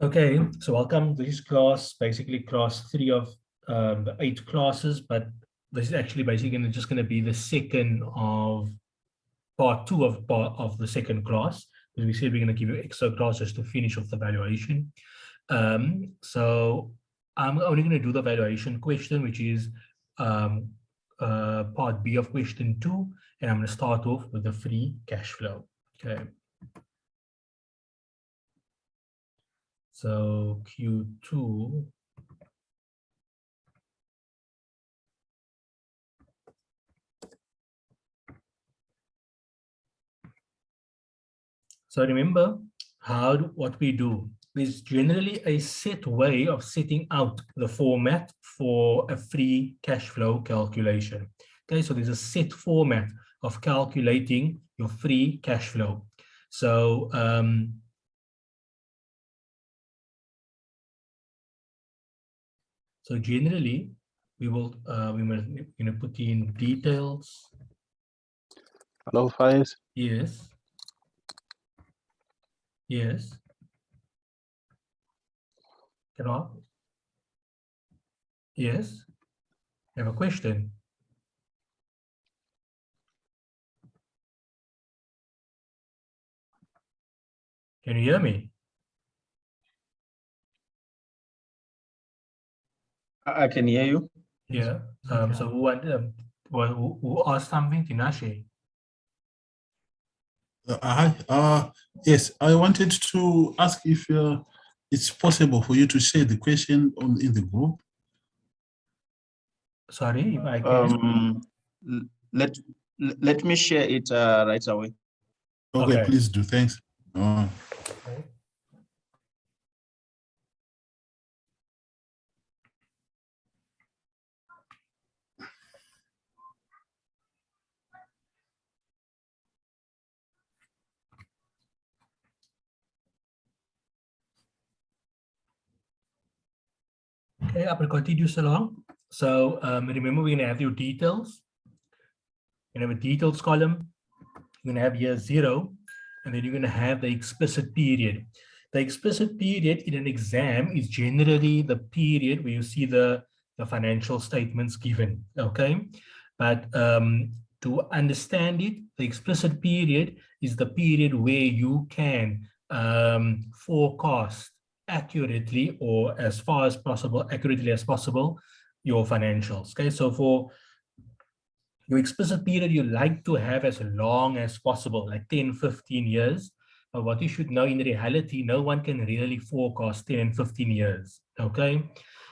Okay, so welcome to this class, basically class 3 of the 8 classes, but this is actually basically just going to be the second of part 2 of the second class, because we said we're going to give you extra classes to finish off the valuation. So I'm only going to do the valuation question, which is part B of question 2, and I'm going to start off with the free cash flow. Okay. So Q2. So remember what we do is generally a set way of setting out the format for a free cash flow calculation. Okay, so there's a set format of calculating your free cash flow. So generally we will put in details. Hello, Faiz. Yes. Yes. Can I? Yes. I have a question. Can you hear me? I can hear you. Yeah. So who asked something? Tinashe? Yes, I wanted to ask if it's possible for you to share the question in the group. Sorry, if I can. Let me share it right away. Okay, please do. Thanks. Okay, I will continue along. So remember, we're going to have your details. You're going to have a details column. You're going to have year 0, and then you're going to have the explicit period. The explicit period in an exam is generally the period where you see the financial statements given. Okay, but to understand it, the explicit period is the period where you can forecast accurately, or as far as possible, accurately as possible, your financials. Okay, so for your explicit period, you like to have as long as possible, like 10, 15 years. But what you should know, in reality, no one can really forecast 10 and 15 years. Okay,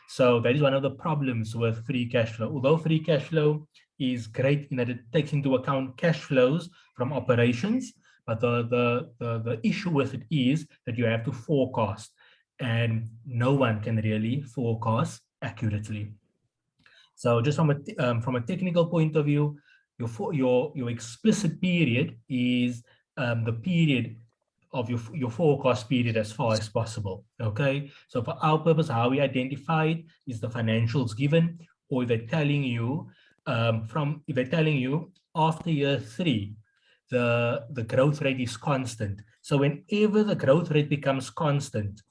so that is one of the problems with free cash flow. Although free cash flow is great in that it takes into account cash flows from operations, but the issue with it is that you have to forecast, and no one can really forecast accurately. So just from a technical point of view, your explicit period is the period of your forecast period as far as possible. Okay, so for our purpose, how we identify it is the financials given, or they're telling you if they're telling you after year 3, the growth rate is constant. So whenever the growth rate becomes constant,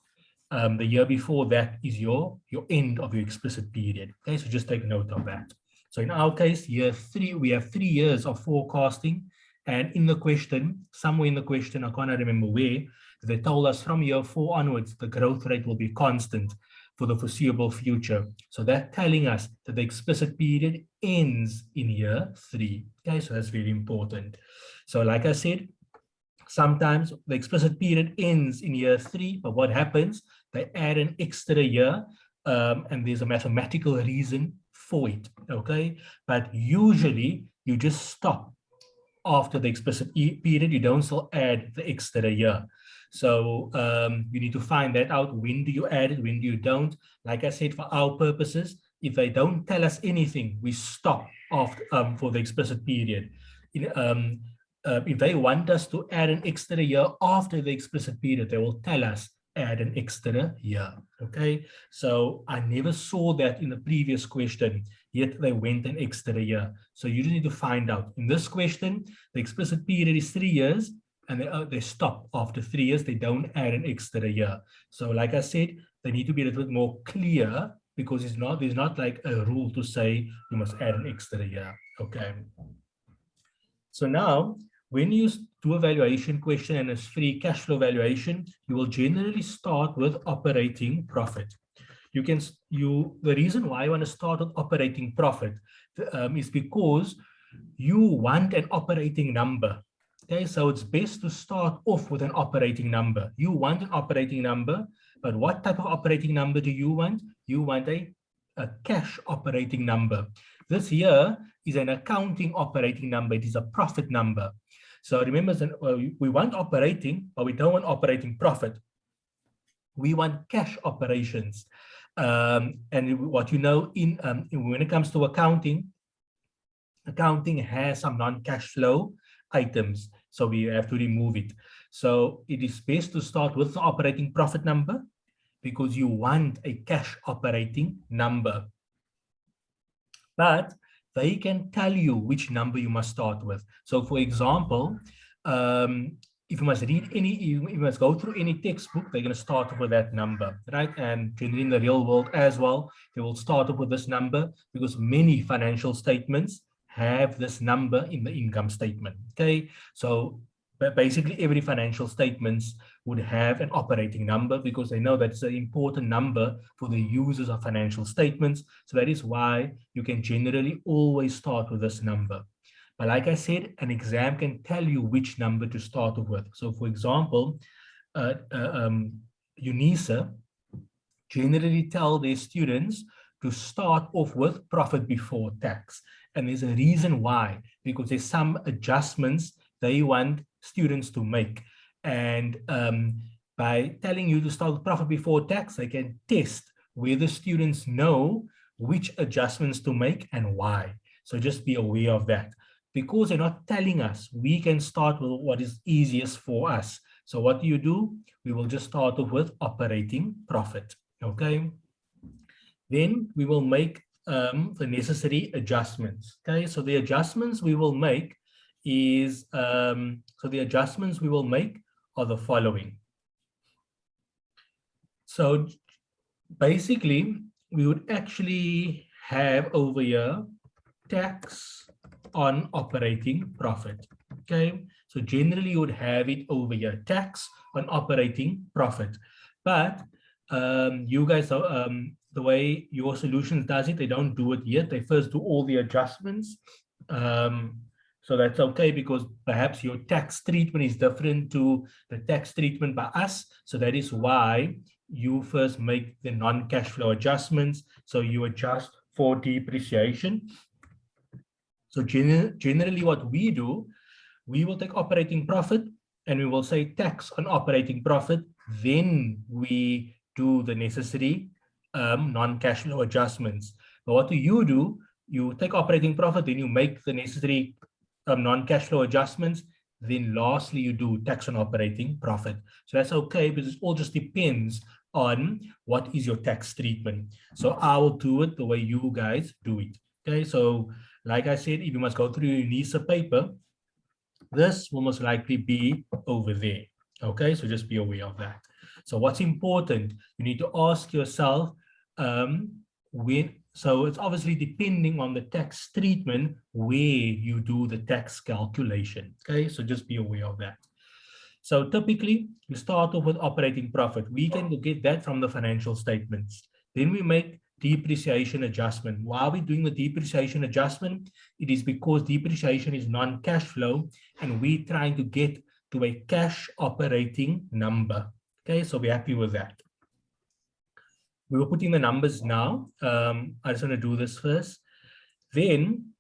the year before that is your end of your explicit period. Okay, so just take note of that. So in our case, year 3, we have 3 years of forecasting, and in the question, somewhere in the question, I can't remember where, they told us from year 4 onwards, the growth rate will be constant for the foreseeable future. So that's telling us that the explicit period ends in year 3. Okay, so that's very important. So like I said, sometimes the explicit period ends in year 3, but what happens? They add an extra year, and there's a mathematical reason for it. Okay, but usually you just stop after the explicit period. You don't still add the extra year. So you need to find that out. When do you add it? When do you don't? Like I said, for our purposes, if they don't tell us anything, we stop after for the explicit period. If they want us to add an extra year after the explicit period, they will tell us add an extra year. Okay, so I never saw that in the previous question, yet they went an extra year. So you just need to find out. In this question, the explicit period is 3 years, and they stop after 3 years. They don't add an extra year. So like I said, they need to be a little bit more clear, because there's not like a rule to say you must add an extra year. Okay. So now, when you do a valuation question and it's free cash flow valuation, you will generally start with operating profit. The reason why I want to start with operating profit is because you want an operating number. Okay, so it's best to start off with an operating number. You want an operating number, but what type of operating number do you want? You want a cash operating number. This here is an accounting operating number. It is a profit number. So remember, we want operating, but we don't want operating profit. We want cash operations. And what you know, when it comes to accounting has some non-cash flow items, so we have to remove it. So it is best to start with the operating profit number, because you want a cash operating number. But they can tell you which number you must start with. So for example, if you must read you must go through any textbook, they're going to start off with that number, right? And generally in the real world as well, they will start off with this number, because many financial statements have this number in the income statement. Okay, so basically every financial statements would have an operating number, because they know that's an important number for the users of financial statements. So that is why you can generally always start with this number. But like I said, an exam can tell you which number to start off with. So for example, UNISA generally tell their students to start off with profit before tax. And there's a reason why, because there's some adjustments they want students to make. And by telling you to start with profit before tax, they can test whether students know which adjustments to make and why. So just be aware of that. Because they're not telling us, we can start with what is easiest for us. So what do? We will just start off with operating profit. Okay. Then we will make the necessary adjustments. Okay. So the adjustments we will make is, are the following. So basically, we would actually have over here tax on operating profit. Okay, so generally you would have it over here, tax on operating profit. But you guys, the way your solutions does it, they don't do it yet. They first do all the adjustments. So that's okay, because perhaps your tax treatment is different to the tax treatment by us. So that is why you first make the non-cash flow adjustments. So you adjust for depreciation. So generally what we do, we will take operating profit and we will say tax on operating profit. Then we do the necessary non-cash flow adjustments. But what do? You take operating profit, then you make the necessary non-cash flow adjustments. Then lastly, you do tax on operating profit. So that's okay, because it all just depends on what is your tax treatment. So I will do it the way you guys do it. Okay, so like I said, if you must go through your UNISA paper, this will most likely be over there. Okay, so just be aware of that. So what's important, you need to ask yourself, so it's obviously depending on the tax treatment where you do the tax calculation. Okay, so just be aware of that. So typically, you start off with operating profit. We can get that from the financial statements. Then we make depreciation adjustment. Why are we doing the depreciation adjustment? It is because depreciation is non-cash flow and we're trying to get to a cash operating number. Okay, so we're happy with that. We will put in the numbers now. I just want to do this first. Then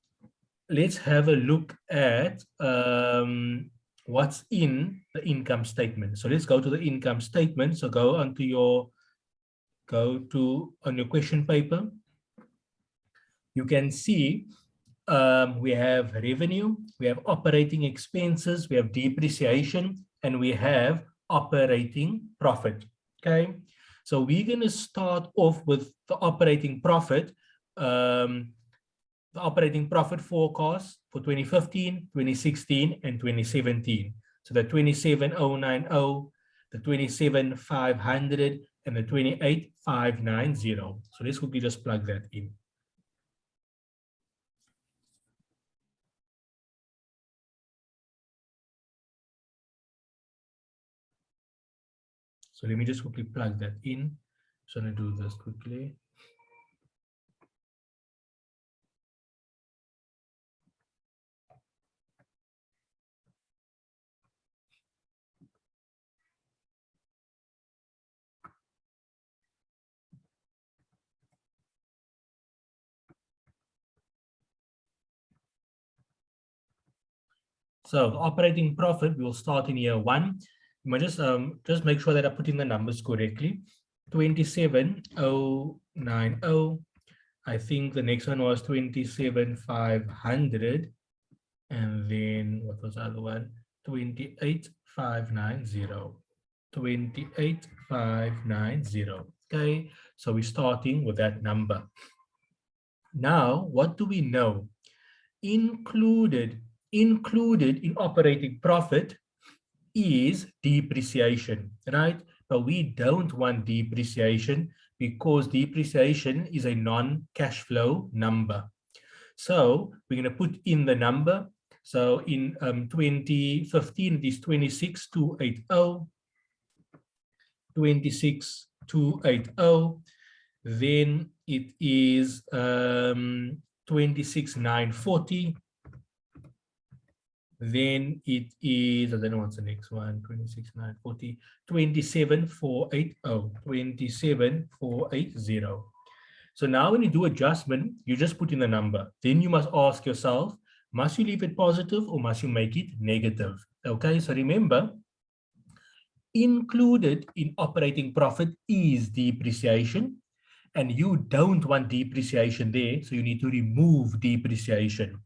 let's have a look at what's in the income statement. So let's go to the income statement. So go on your question paper. You can see we have revenue, we have operating expenses, we have depreciation, and we have operating profit. Okay, so we're going to start off with the operating profit. The operating profit forecast for 2015, 2016, and 2017. So the 27090, the 27500, and the 28590. So let's quickly just plug that in. So let me just quickly plug that in. So I'm going to do this quickly. So the operating profit, we will start in year one. You might just make sure that I put in the numbers correctly. 27090. I think the next one was 27500. And then what was the other one? 28590. 28590. Okay, so we're starting with that number. Now, what do we know? Included in operating profit is depreciation, right? But we don't want depreciation because depreciation is a non-cash flow number. So we're going to put in the number. So in 2015, it is 26280, 26280. Then it is 26940. Then it is, I don't know what's the next one, 26940, 27480, 27480. So now when you do adjustment, you just put in the number. Then you must ask yourself, must you leave it positive or must you make it negative? Okay, so remember, included in operating profit is depreciation, and you don't want depreciation there, so you need to remove depreciation.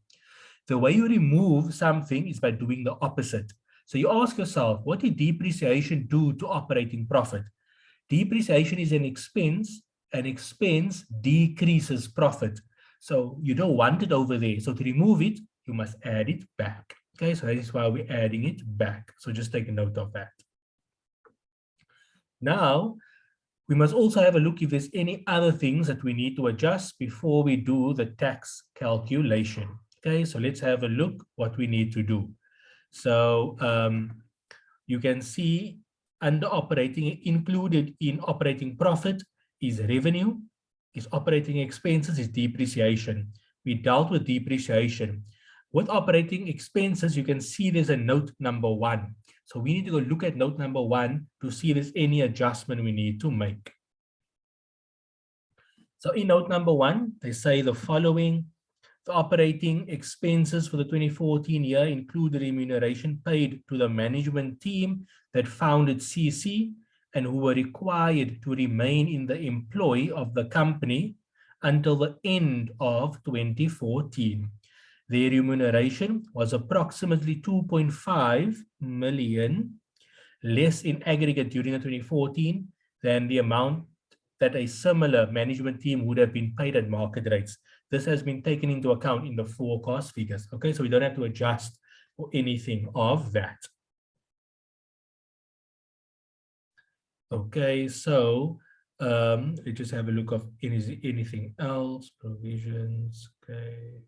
The way you remove something is by doing the opposite. So you ask yourself, what did depreciation do to operating profit? Depreciation is an expense. An expense decreases profit. So you don't want it over there. So to remove it, you must add it back. Okay, so that is why we're adding it back. So just take a note of that. Now, we must also have a look if there's any other things that we need to adjust before we do the tax calculation. Okay, so let's have a look what we need to do. So you can see under operating, included in operating profit is revenue, is operating expenses, is depreciation. We dealt with depreciation. With operating expenses, you can see there's a note number 1. So we need to go look at note number 1 to see if there's any adjustment we need to make. So in note number 1, they say the following: the operating expenses for the 2014 year include the remuneration paid to the management team that founded CC and who were required to remain in the employ of the company until the end of 2014. Their remuneration was approximately 2.5 million less in aggregate during the 2014 than the amount that a similar management team would have been paid at market rates. This has been taken into account in the forecast figures. Okay, so we don't have to adjust for anything of that. Okay, so let's just have a look of anything else. Provisions. Okay.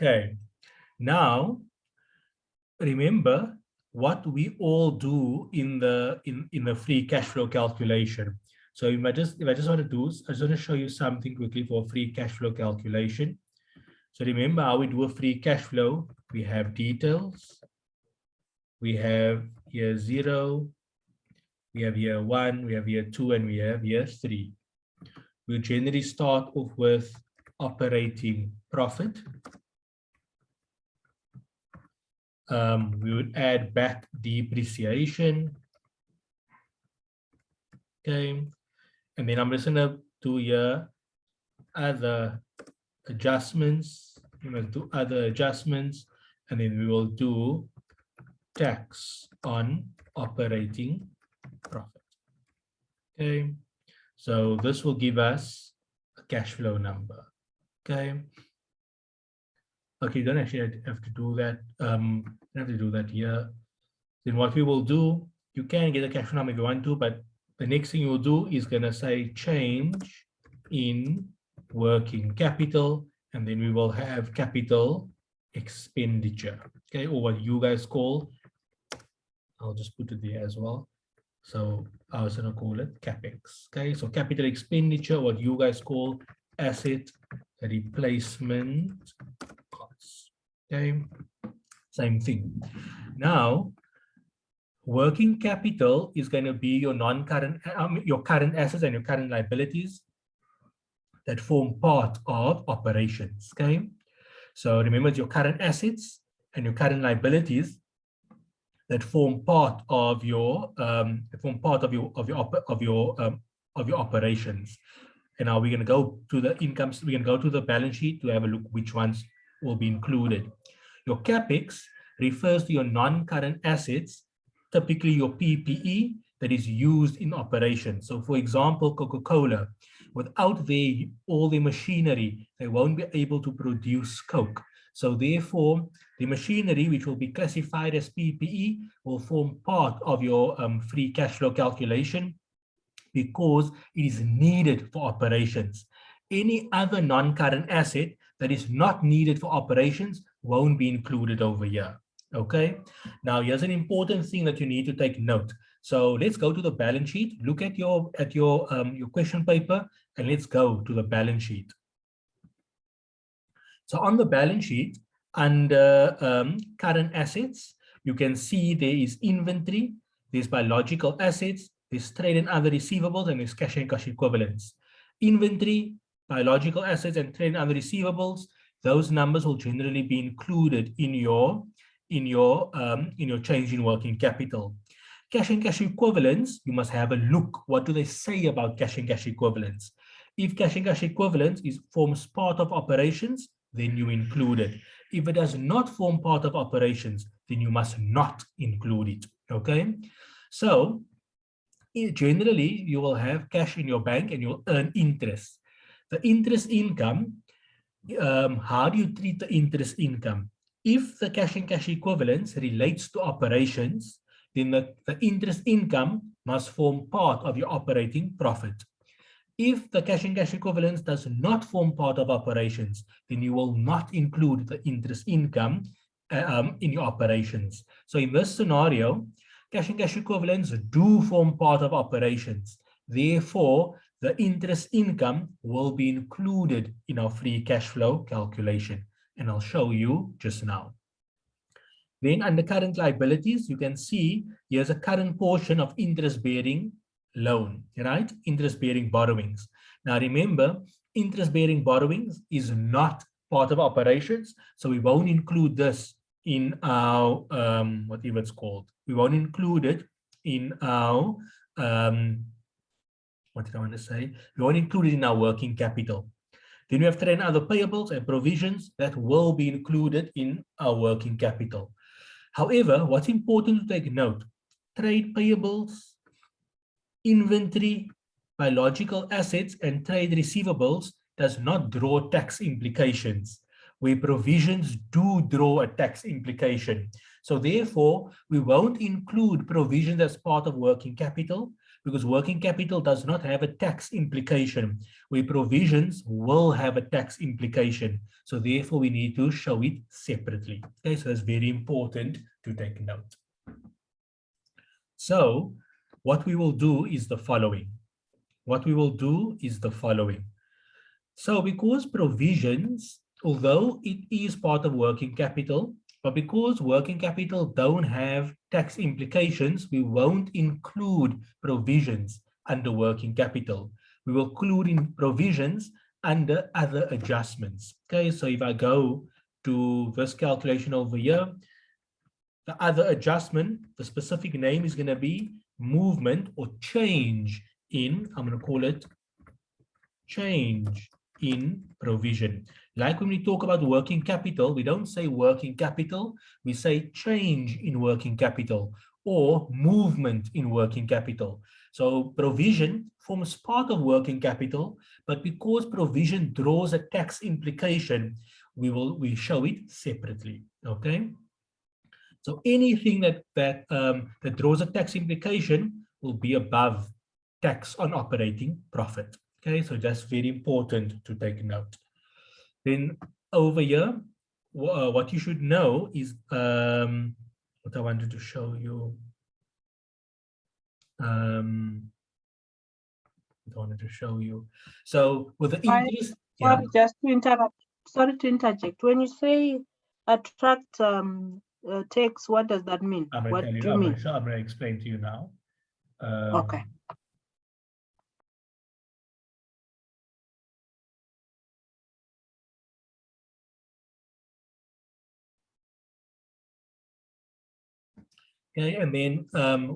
Okay, now remember what we all do in the free cash flow calculation. So if I just want to do, I just want to show you something quickly for free cash flow calculation. So remember how we do a free cash flow. We have details. We have year 0. We have year 1. We have year 2, and we have year 3. We'll generally start off with operating profit. We would add back depreciation. Okay, And then I'm just gonna do here other adjustments. We must do other adjustments, and then we will do tax on operating profit. Okay, so this will give us a cash flow number. Okay. Okay, you don't actually have to do that. You have to do that here. Then what we will do, you can get a cash flow number if you want to, but the next thing you will do is gonna say change in working capital, and then we will have capital expenditure. Okay, or what you guys call, I'll just put it there as well. So I was gonna call it CapEx. Okay, so capital expenditure, what you guys call asset replacement costs. Okay, same thing. Now, working capital is going to be your non-current, your current assets and your current liabilities that form part of operations. Okay, so remember, it's your current assets and your current liabilities that form part of your operations. And now we're going to go to the incomes. We're going to go to the balance sheet to have a look which ones will be included. Your CapEx refers to your non-current assets, typically your PPE that is used in operation. So for example, Coca-Cola, without all the machinery, they won't be able to produce Coke. So therefore, the machinery, which will be classified as PPE, will form part of your free cash flow calculation because it is needed for operations. Any other non-current asset that is not needed for operations won't be included over here. Okay, now here's an important thing that you need to take note. So let's go to the balance sheet, look at your question paper, and let's go to the balance sheet. So on the balance sheet, under current assets, you can see there is inventory, there's biological assets, there's trade and other receivables, and there's cash and cash equivalents. Inventory, biological assets, and trade and other receivables, those numbers will generally be included in your change in working capital. Cash and cash equivalents, you must have a look. What do they say about cash and cash equivalents? If cash and cash equivalents forms part of operations, then you include it. If it does not form part of operations, then you must not include it. Okay, so generally you will have cash in your bank and you'll earn interest. The interest income, how do you treat the interest income? If the cash and cash equivalents relates to operations, then the interest income must form part of your operating profit. If the cash and cash equivalents does not form part of operations, then you will not include the interest income in your operations. So in this scenario, cash and cash equivalents do form part of operations. Therefore, the interest income will be included in our free cash flow calculation. And I'll show you just now. Then under current liabilities, you can see here's a current portion of interest-bearing loan, right? Interest-bearing borrowings. Now remember, interest-bearing borrowings is not part of operations, so we won't include this in our, whatever it's called. We won't include it in our, what did I want to say? We won't include it in our working capital. Then we have trade and other payables and provisions that will be included in our working capital. However, what's important to take note, trade payables, inventory, biological assets, and trade receivables does not draw tax implications, where provisions do draw a tax implication. So therefore, we won't include provisions as part of working capital because working capital does not have a tax implication, where provisions will have a tax implication. So therefore, we need to show it separately. Okay, so that's very important to take note. So what we will do is the following. So because provisions, although it is part of working capital, but because working capital don't have tax implications, we won't include provisions under working capital. We will include in provisions under other adjustments. Okay, so if I go to this calculation over here, the other adjustment, the specific name is going to be movement or change in, I'm going to call it change in provision. Like when we talk about working capital, we don't say working capital, we say change in working capital or movement in working capital. So provision forms part of working capital, but because provision draws a tax implication, we show it separately. Okay. So anything that draws a tax implication will be above tax on operating profit. Okay, so that's very important to take note. Then over here, what you should know is what I wanted to show you. So with the interest, sorry, just to interrupt. Sorry to interject. When you say attract tax, what does that mean? What do you mean? I'm going to explain to you now. Okay. Okay, and then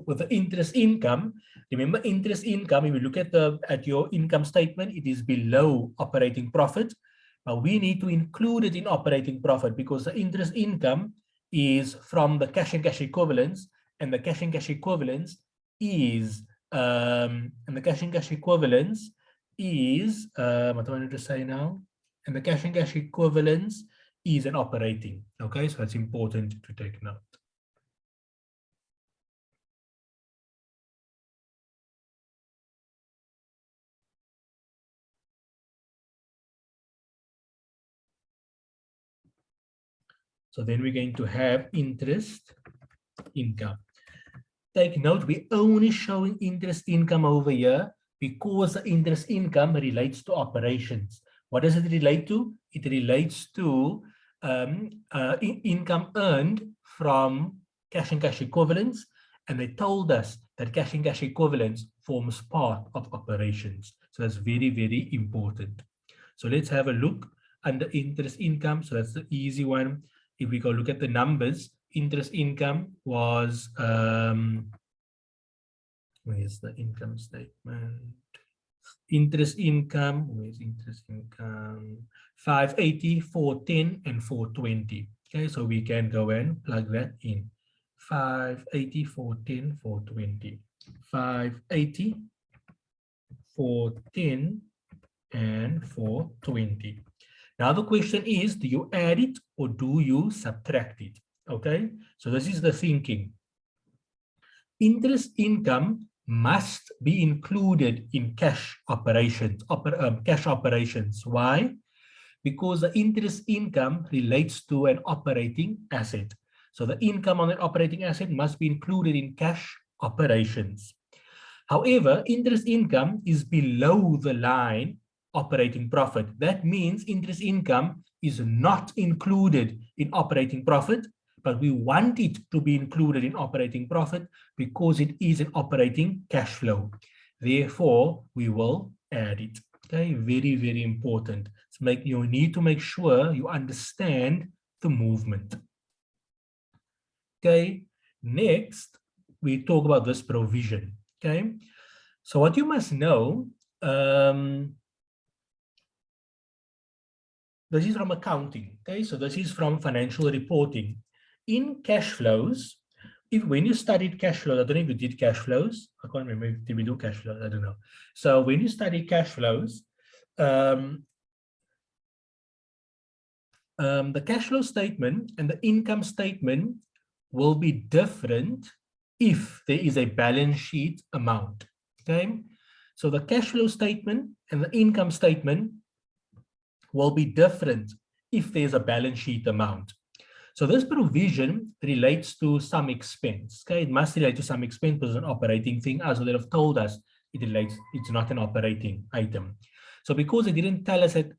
with the interest income, remember interest income, if you look at your income statement, it is below operating profit. But we need to include it in operating profit because the interest income is from the cash and cash equivalents, and the cash and cash equivalents is what I wanted to say now, and the cash and cash equivalents is an operating. Okay, so it's important to take note. So then we're going to have interest income. Take note, we're only showing interest income over here because the interest income relates to operations. What does it relate to? It relates to income earned from cash and cash equivalents. And they told us that cash and cash equivalents forms part of operations. So that's very, very important. So let's have a look under interest income. So that's the easy one. If we go look at the numbers, interest income was, where's the income statement? Interest income, where's interest income? 580, 410, and 420. Okay, so we can go and plug that in. 580, 410, 420. 580, 410, and 420. Now the question is, do you add it or do you subtract it? Okay, so this is the thinking. Interest income must be included in cash operations. Why? Because the interest income relates to an operating asset. So the income on an operating asset must be included in cash operations. However, interest income is below the line operating profit. That means interest income is not included in operating profit, but we want it to be included in operating profit because it is an operating cash flow. Therefore, we will add it. Okay, very, very important. You need to make sure you understand the movement. Okay, next we talk about this provision. Okay, so what you must know, this is from accounting. Okay, so this is from financial reporting. In cash flows, when you studied cash flows, I don't know if you did cash flows. I can't remember. Did we do cash flows? I don't know. So when you study cash flows, the cash flow statement and the income statement will be different if there is a balance sheet amount. Okay, so the cash flow statement and the income statement will be different if there's a balance sheet amount. So this provision relates to some expense. Okay, it must relate to some expense because it's an operating thing, as they have told us it relates, it's not an operating item. So because they didn't tell us that,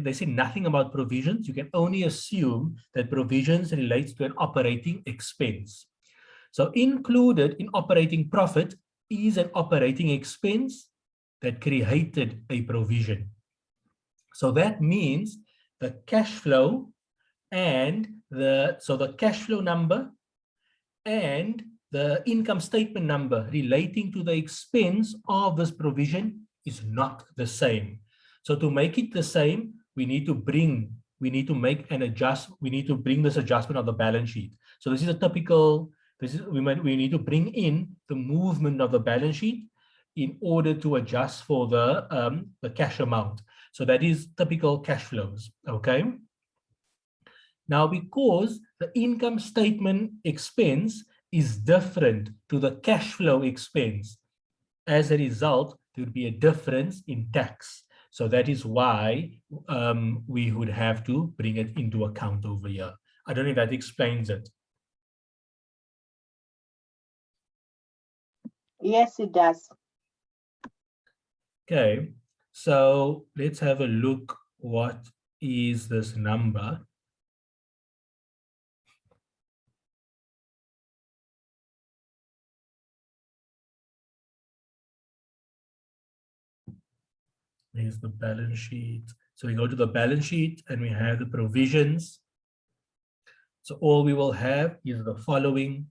they said nothing about provisions, you can only assume that provisions relates to an operating expense. So included in operating profit is an operating expense that created a provision. So that means the cash flow and the cash flow number and the income statement number relating to the expense of this provision is not the same. So to make it the same, we need to bring this adjustment of the balance sheet. So this is a typical, we need to bring in the movement of the balance sheet in order to adjust for the cash amount. So that is typical cash flows, okay? Now, because the income statement expense is different to the cash flow expense, as a result, there would be a difference in tax. So that is why we would have to bring it into account over here. I don't know if that explains it. Yes, it does. Okay, so let's have a look. What is this number? Here's the balance sheet. So we go to the balance sheet and we have the provisions. So all we will have is the following.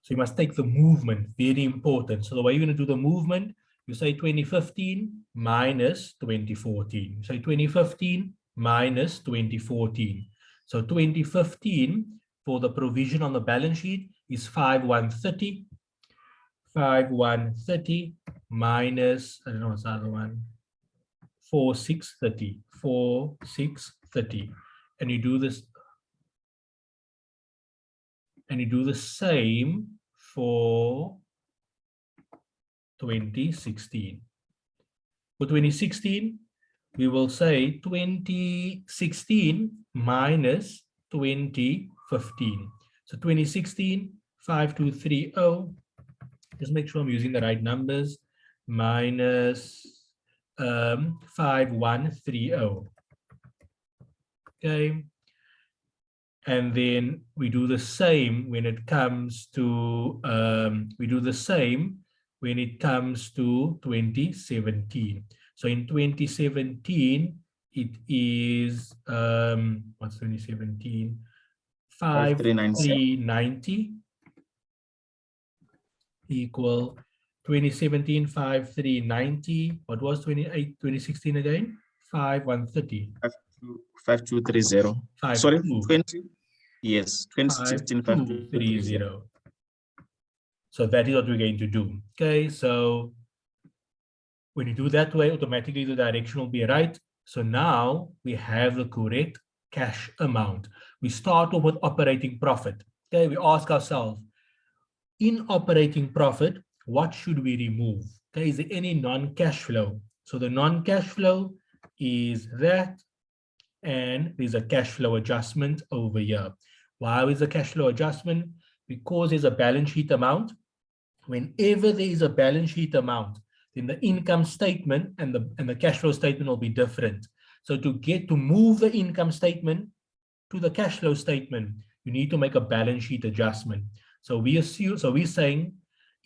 So you must take the movement, very important. So the way you're going to do the movement, you say 2015 minus 2014. You say 2015 minus 2014. So 2015 for the provision on the balance sheet is 5130. 5130 minus, I don't know what's the other one, 4630. 4630. And you do this. And you do the same for 2016. For 2016, we will say 2016 minus 2015. So 2016, 5230. Just make sure I'm using the right numbers. Minus 5130. Okay. And then we do the same when it comes to 2017. So in 2017, it is what's 2017? 5390 equal 2017 5390. What was 2016 again? 5130. 5230. Sorry, 20. Yes, 2016 5230. So that is what we're going to do. Okay, so when you do that way, automatically the direction will be right. So now we have the correct cash amount. We start off with operating profit. Okay, we ask ourselves, in operating profit, what should we remove? Okay, is there any non-cash flow? So the non-cash flow is that, and there's a cash flow adjustment over here. Why is a cash flow adjustment? Because there's a balance sheet amount. Whenever there is a balance sheet amount, then the income statement and the cash flow statement will be different. So to move the income statement to the cash flow statement, you need to make a balance sheet adjustment. So we're saying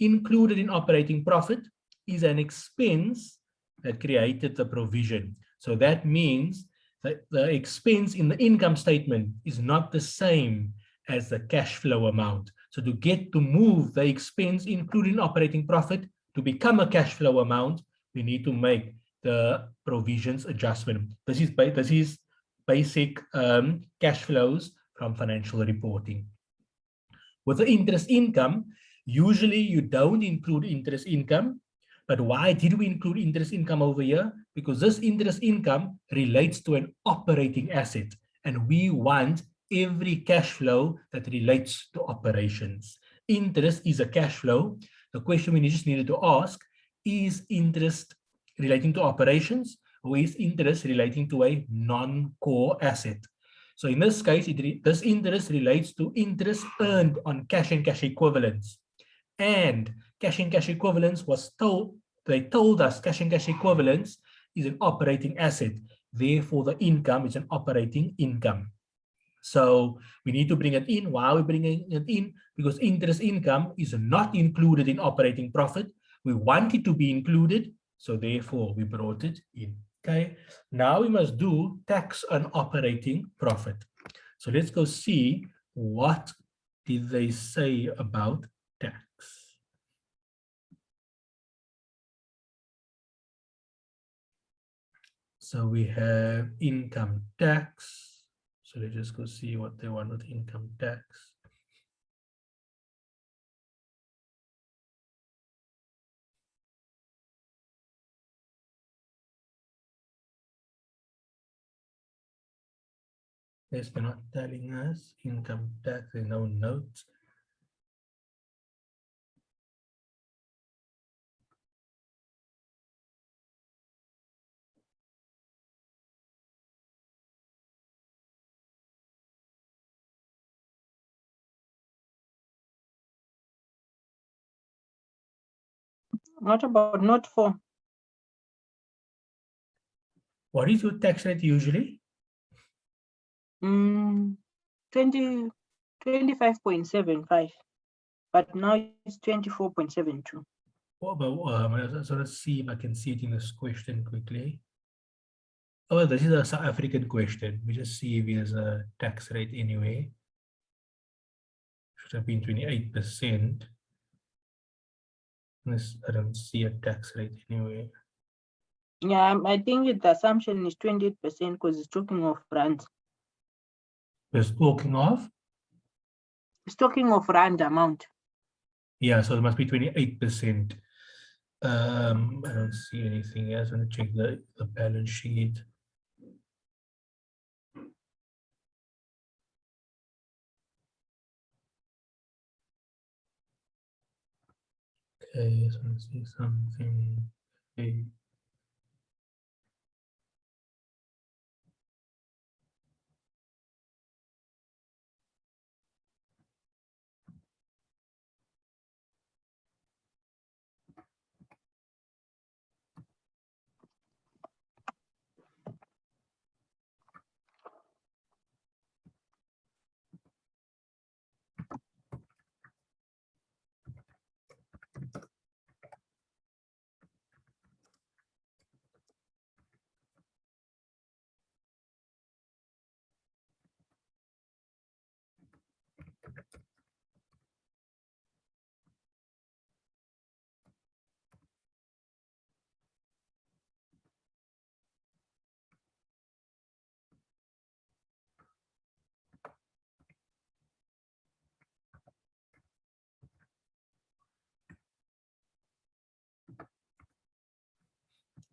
included in operating profit is an expense that created the provision. So that means that the expense in the income statement is not the same as the cash flow amount. So to move the expense included in operating profit to become a cash flow amount, we need to make the provisions adjustment. This is basic cash flows from financial reporting. With the interest income, usually you don't include interest income. But why did we include interest income over here? Because this interest income relates to an operating asset, and we want every cash flow that relates to operations. Interest is a cash flow. The question we just needed to ask, is interest relating to operations, or is interest relating to a non-core asset? So in this case, this interest relates to interest earned on cash and cash equivalents. And cash and cash equivalents they told us cash and cash equivalents is an operating asset. Therefore, the income is an operating income. So we need to bring it in. Why are we bringing it in? Because interest income is not included in operating profit. We want it to be included. So therefore, we brought it in. Okay, now we must do tax on operating profit. So let's go see what did they say about tax. So we have income tax. So let's just go see what they want with income tax. Yes, they're not telling us income tax, there's no notes. What about note 4? What is your tax rate usually? 25.75, but now it's 24.72. What about, so let's see if I can see it in this question quickly. Oh, this is a South African question. We just see if there's a tax rate anyway. Should have been 28%. This, I don't see a tax rate anyway. Yeah, I think the assumption is 28% because it's talking of rand. We're talking of, It's talking of rand amount. yeah, so it must be 28%. I don't see anything else. I'm going to check the balance sheet. Okay, so let's see something. Okay.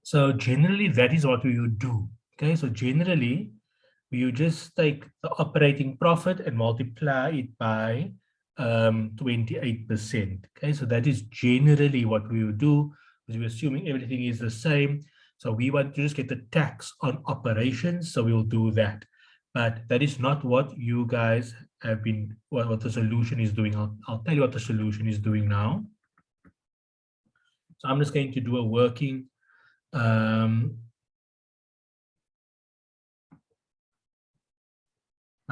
So generally, that is what we would do. Okay, so generally, you just take the operating profit and multiply it by 28%. Okay, so that is generally what we would do, because we're assuming everything is the same. So we want to just get the tax on operations, so we'll do that. But that is not what you guys have been, what the solution is doing. I'll tell you what the solution is doing now. So I'm just going to do a working I'm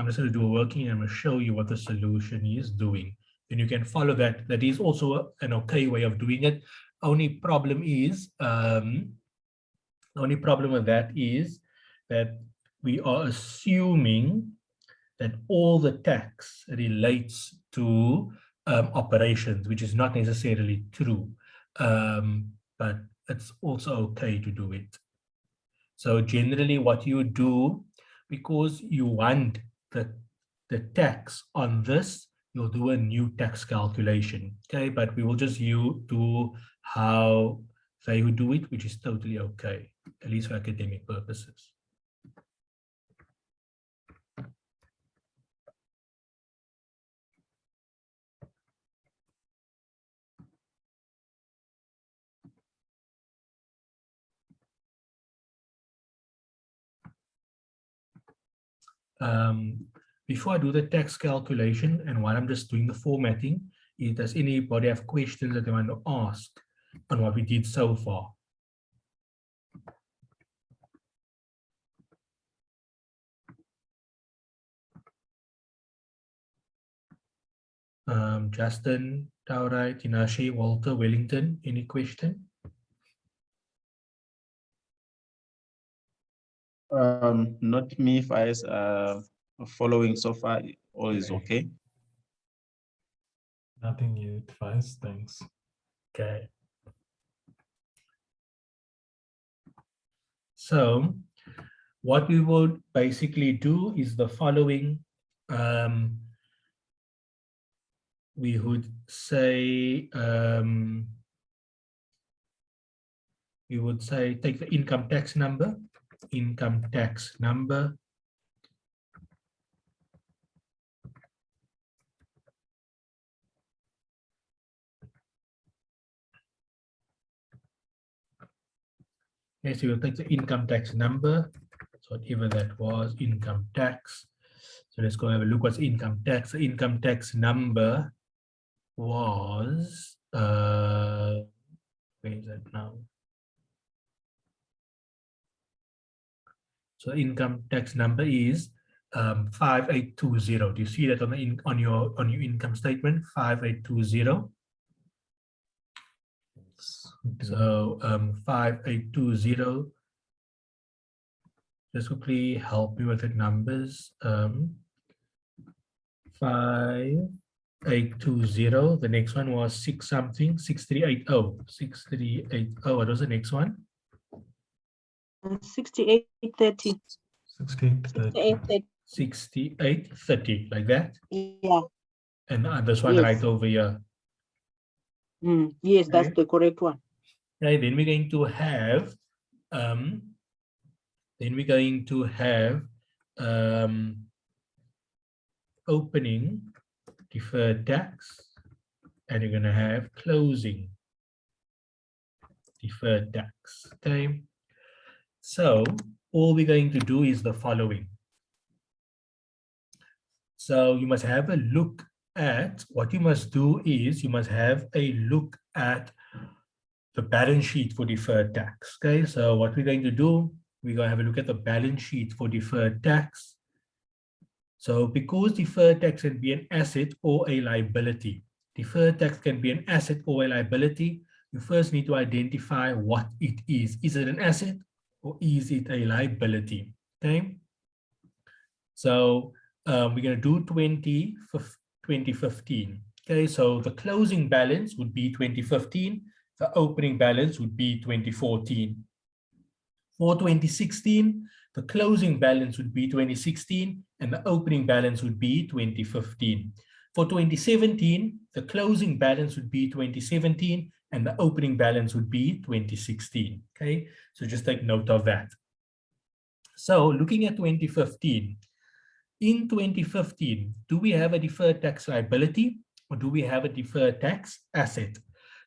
just going to do a working and I'm going to show you what the solution is doing. And you can follow that. That is also an okay way of doing it. Only problem is, the only problem with that is that we are assuming that all the tax relates to operations, which is not necessarily true. But it's also okay to do it. So generally what you do, because you want the tax on this, you'll do a new tax calculation, okay? But we will just do how they would do it, which is totally okay, at least for academic purposes. Before I do the tax calculation and while I'm just doing the formatting, does anybody have questions that they want to ask on what we did so far? Justin, Taurai, Tinashe, Walter, Wellington, any question? Not me, Faiz. Following so far, all is okay. Nothing yet, Faiz. Thanks. Okay. So what we would basically do is the following. We would say, take the income tax number. Okay, so we'll take the income tax number. So whatever that was, income tax. So let's go have a look what's income tax. The income tax number was, where is that now? So income tax number is 5820. Do you see that on your income statement? 5820. So 5820. Just quickly help me with the numbers. 5820. The next one was 6380. 6380. What was the next one? 6830. 6830. 6830, like that. Yeah. And this one Yes. right over here. Yes, that's Okay. the correct one. Okay, then we're going to have opening deferred tax, and you're going to have closing deferred tax. Okay, so all we're going to do is the following. So you must have a look at, what you must do is you must have a look at the balance sheet for deferred tax. Okay, so what we're going to do, we're going to have a look at the balance sheet for deferred tax. So because deferred tax can be an asset or a liability, deferred tax can be an asset or a liability, you first need to identify what it is. Is it an asset or is it a liability? Okay, so we're going to do 2015. Okay, so the closing balance would be 2015. The opening balance would be 2014. For 2016, the closing balance would be 2016 and the opening balance would be 2015. For 2017, the closing balance would be 2017 and the opening balance would be 2016. Okay, so just take note of that. So looking at 2015, in 2015, do we have a deferred tax liability or do we have a deferred tax asset?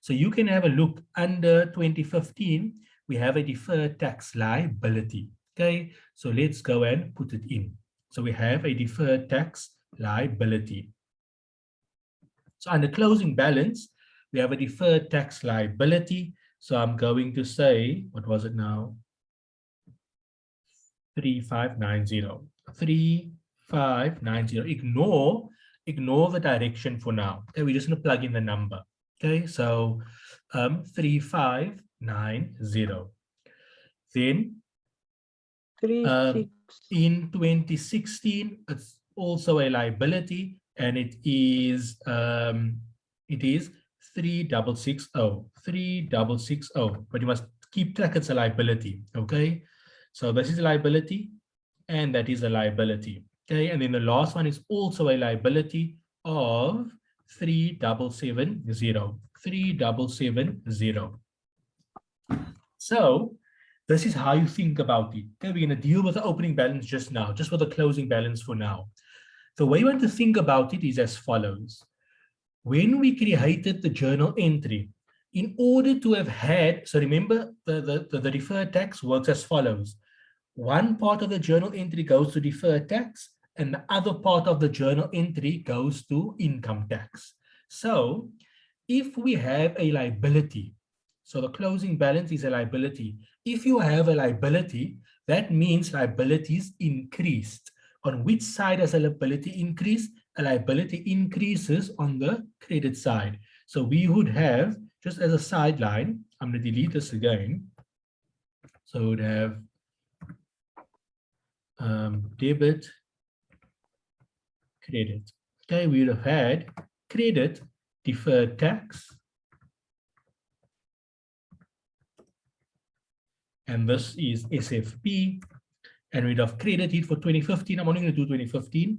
So you can have a look under 2015, we have a deferred tax liability. Okay, so let's go and put it in. So we have a deferred tax liability. So under closing balance, we have a deferred tax liability. So I'm going to say, what was it now? 3590. 3590. Ignore the direction for now. Okay, we're just going to plug in the number. Okay, so 3590. Then in 2016, it's also a liability, and it is 3660. 3660. But you must keep track it's a liability. Okay, so this is a liability, and that is a liability. Okay, and then the last one is also a liability of 3770. 3770. So this is how you think about it. Okay, we're going to deal with the opening balance just now, just with the closing balance for now. The way you want to think about it is as follows. When we created the journal entry, in order to have had, so remember the deferred tax works as follows. One part of the journal entry goes to deferred tax, and the other part of the journal entry goes to income tax. So if we have a liability, so the closing balance is a liability. If you have a liability, that means liabilities increased. On which side does a liability increase? A liability increases on the credit side. So we would have, just as a sideline, I'm going to delete this again. So we would have debit, credit. Okay, we would have had credit, deferred tax, and this is SFP, and we'd have credited for 2015. I'm only going to do 2015,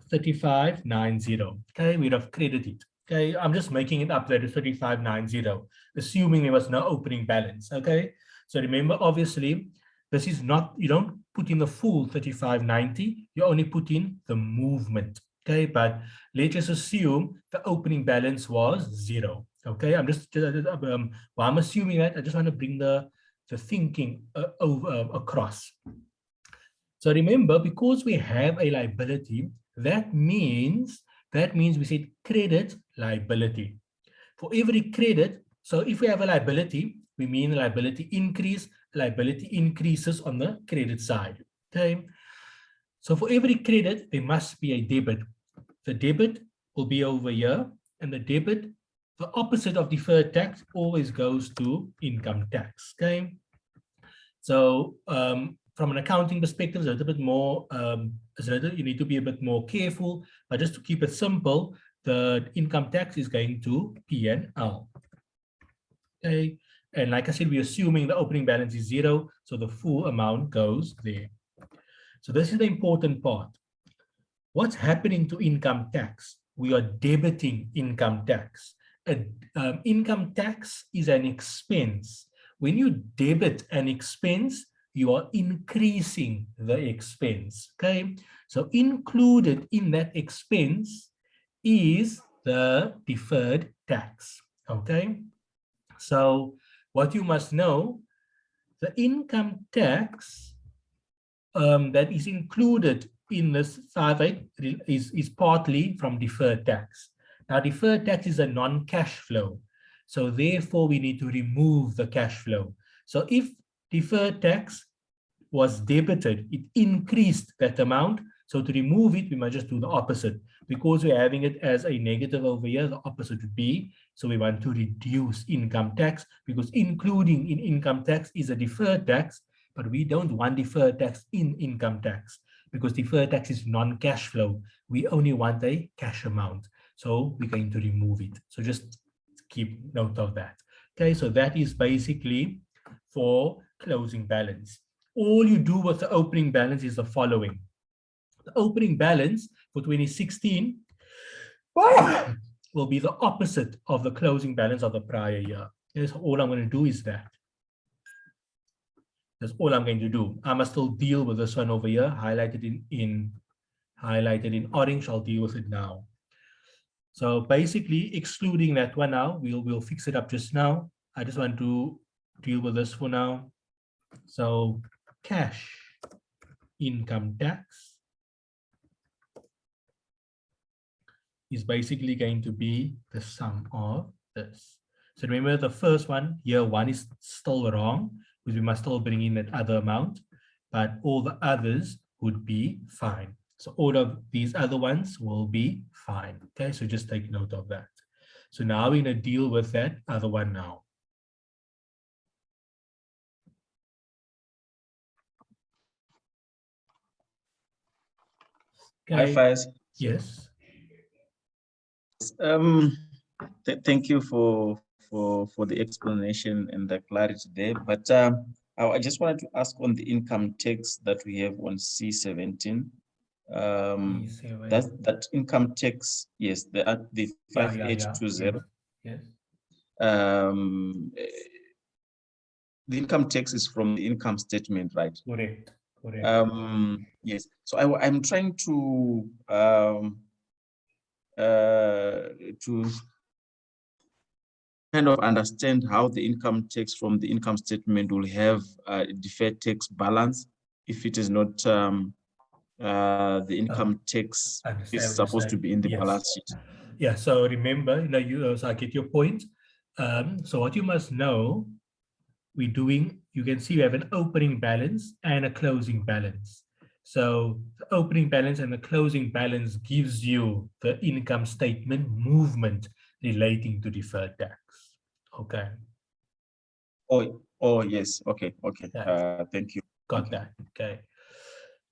3590. Okay, we'd have credited. Okay, I'm just making it up that it's 3590, assuming there was no opening balance. Okay, so remember, obviously, this is not, you don't put in the full 3590, you only put in the movement. Okay, but let's just assume the opening balance was 0. Okay, I'm just well, I'm assuming that. I just want to bring the thinking across. So remember, because we have a liability, that means we said credit liability. For every credit, so if we have a liability, we mean liability increase, liability increases on the credit side. Okay. So for every credit, there must be a debit. The debit will be over here, and the debit, the opposite of deferred tax, always goes to income tax. Okay. So from an accounting perspective, it's a little bit more, you need to be a bit more careful, but just to keep it simple, the income tax is going to P&L. Okay, and like I said, we're assuming the opening balance is 0, so the full amount goes there. So this is the important part. What's happening to income tax? We are debiting income tax. Income tax is an expense. When you debit an expense, you are increasing the expense. Okay, so included in that expense is the deferred tax. Okay, so what you must know, the income tax that is included in this 5.8 is partly from deferred tax. Now, deferred tax is a non-cash flow, so therefore we need to remove the cash flow. So if deferred tax was debited, it increased that amount. So to remove it, we might just do the opposite. Because we're having it as a negative over here, the opposite would be, so we want to reduce income tax, because including in income tax is a deferred tax, but we don't want deferred tax in income tax, because deferred tax is non-cash flow. We only want a cash amount. So we're going to remove it. So just keep note of that. Okay, so that is basically for closing balance. All you do with the opening balance is the following. The opening balance for 2016 will be the opposite of the closing balance of the prior year. Okay, so all I'm going to do is that. That's all I'm going to do. I must still deal with this one over here, highlighted in orange. I'll deal with it now. So basically, excluding that one now, we'll fix it up just now. I just want to deal with this for now. So cash income tax is basically going to be the sum of this. So remember, the first one, year one, is still wrong, because we must still bring in that other amount, but all the others would be fine. So all of these other ones will be fine. Okay, so just take note of that. So now we're going to deal with that other one now. Okay. Faiz. Yes. Thank you for the explanation and the clarity there. But I just wanted to ask on the income tax that we have on C17. That income tax, yes, the 5820. Yes. The income tax is from the income statement, right? Correct. Correct. Yes. So I'm trying to kind of understand how the income tax from the income statement will have a deferred tax balance if it is not the income tax is supposed to be in the balance sheet. Yeah, so remember, so I get your point. So what you must know, we're doing, you can see we have an opening balance and a closing balance. So the opening balance and the closing balance gives you the income statement movement relating to deferred tax. Okay. Oh yes. Okay. Yeah. Thank you. Got that. Okay.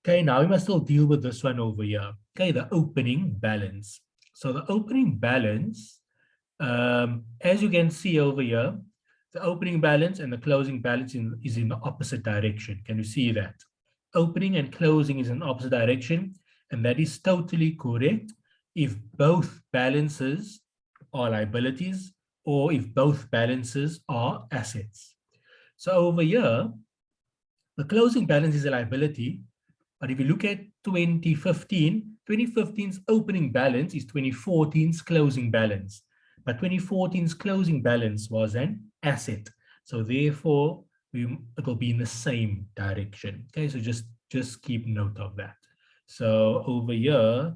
Okay, now we must still deal with this one over here. Okay, the opening balance. So the opening balance, as you can see over here, the opening balance and the closing balance is in the opposite direction. Can you see that? Opening and closing is in opposite direction, and that is totally correct if both balances are liabilities or if both balances are assets. So over here, the closing balance is a liability, but if you look at 2015, 2015's opening balance is 2014's closing balance. But 2014's closing balance was an asset. So therefore, it will be in the same direction. Okay, so just keep note of that. So over here,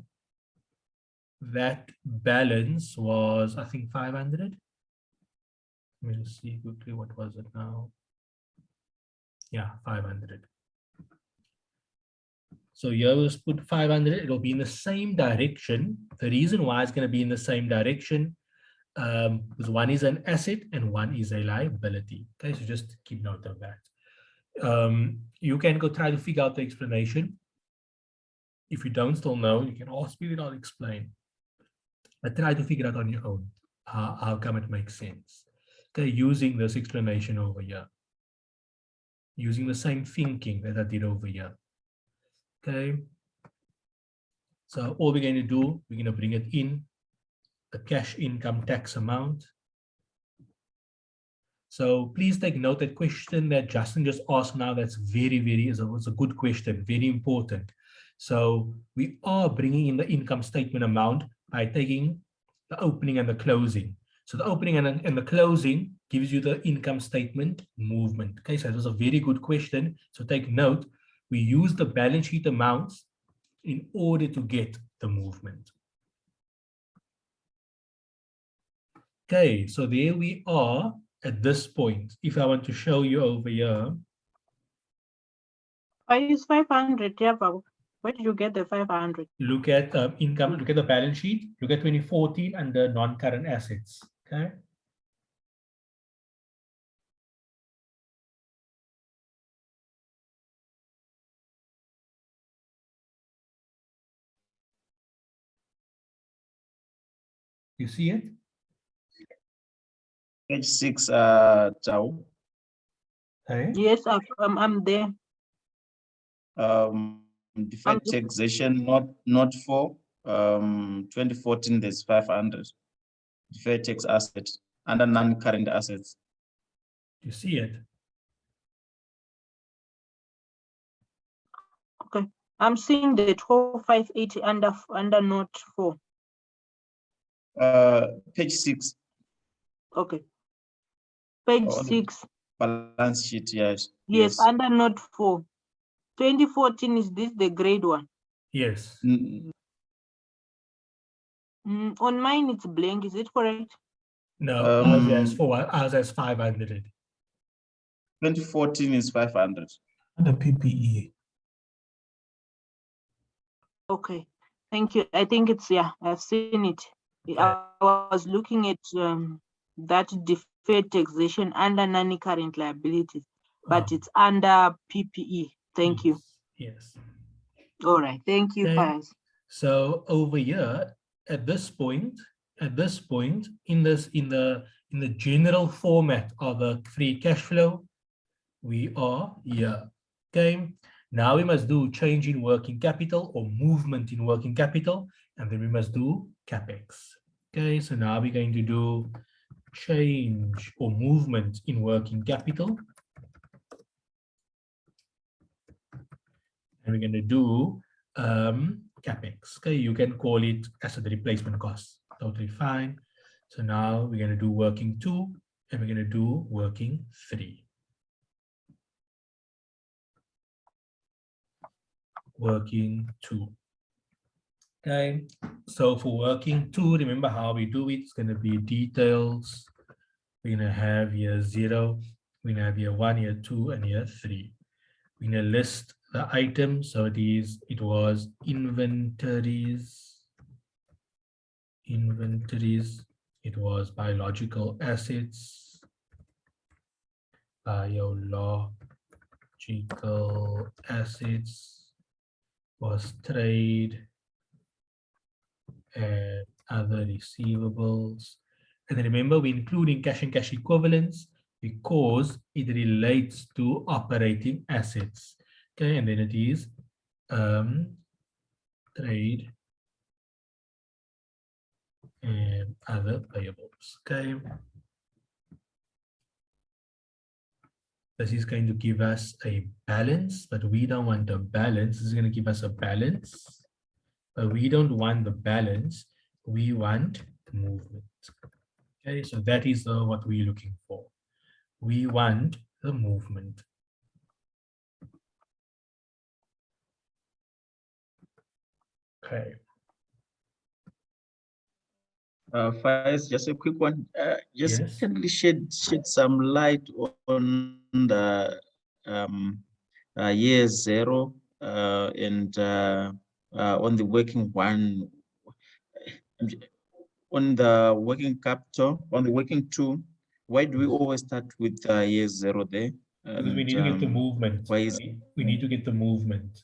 that balance was, I think, 500. Let me just see quickly, what was it now? Yeah, 500. So here we'll put 500, it'll be in the same direction. The reason why it's going to be in the same direction because one is an asset and one is a liability. Okay, so just keep note of that. You can go try to figure out the explanation. If you don't still know, you can ask me, then I'll explain. But try to figure out on your own how come it makes sense. Okay, using this explanation over here. Using the same thinking that I did over here. Okay, so all we're going to do, we're going to bring it in, the cash income tax amount. So please take note that question that Justin just asked now, that's it's a good question, very important. So we are bringing in the income statement amount by taking the opening and the closing. So the opening and the closing gives you the income statement movement. Okay, so that was a very good question. So take note, we use the balance sheet amounts in order to get the movement. Okay, so there we are at this point. If I want to show you over here. Why is 500? Yeah, Babu. Where did you get the 500? Look at income, look at the balance sheet, look at 2014 under non-current assets. Okay. You see it? Page 6, Tao. Okay. Yes, I'm there. Deferred taxation, not for 2014, there's 500. Deferred tax asset under non-current assets. You see it? Okay. I'm seeing the 12580 under note 4. Page 6. Okay. Page Oh, 6. Balance sheet, yes. Yes, under note 4. 2014, is this the grade one? Yes. On mine, it's blank. Is it correct? No, ours has 500. 2014 is 500. And the PPE. Okay. Thank you. I think it's, yeah, I've seen it. I was looking at that deferred taxation under non-current liabilities, but it's under PPE. Thank you. Yes. All right. Thank you, Okay. Faiz. So over here, at this point, in the general format of the free cash flow, we are here. Okay. Now we must do change in working capital or movement in working capital, and then we must do capex. Okay, so now we're going to do change or movement in working capital. And we're going to do capex. Okay, you can call it asset replacement cost. Totally fine. So now we're going to do working 2 and we're going to do working 3. Working 2. Okay, so for working 2, remember how we do it. It's going to be details. We're going to have here 0. We're going to have here 1, here 2, and here 3. We're going to list the items. So it was inventories. It was biological assets. Biological assets. was trade and other receivables. And then remember, we're including cash and cash equivalents because it relates to operating assets. Okay, and then it is trade and other payables. Okay. This is going to give us a balance, but we don't want a balance. This is going to give us a balance, but we don't want the balance. We want movement. Okay, so that is what we're looking for. We want the movement. Okay. Faiz, just a quick one. Just Yes. can you shed some light on the year 0 and on the working one, on the working capital, on the working 2? Why do we always start with year 0 there? Because we And, need to get the movement. why is We need to get the movement.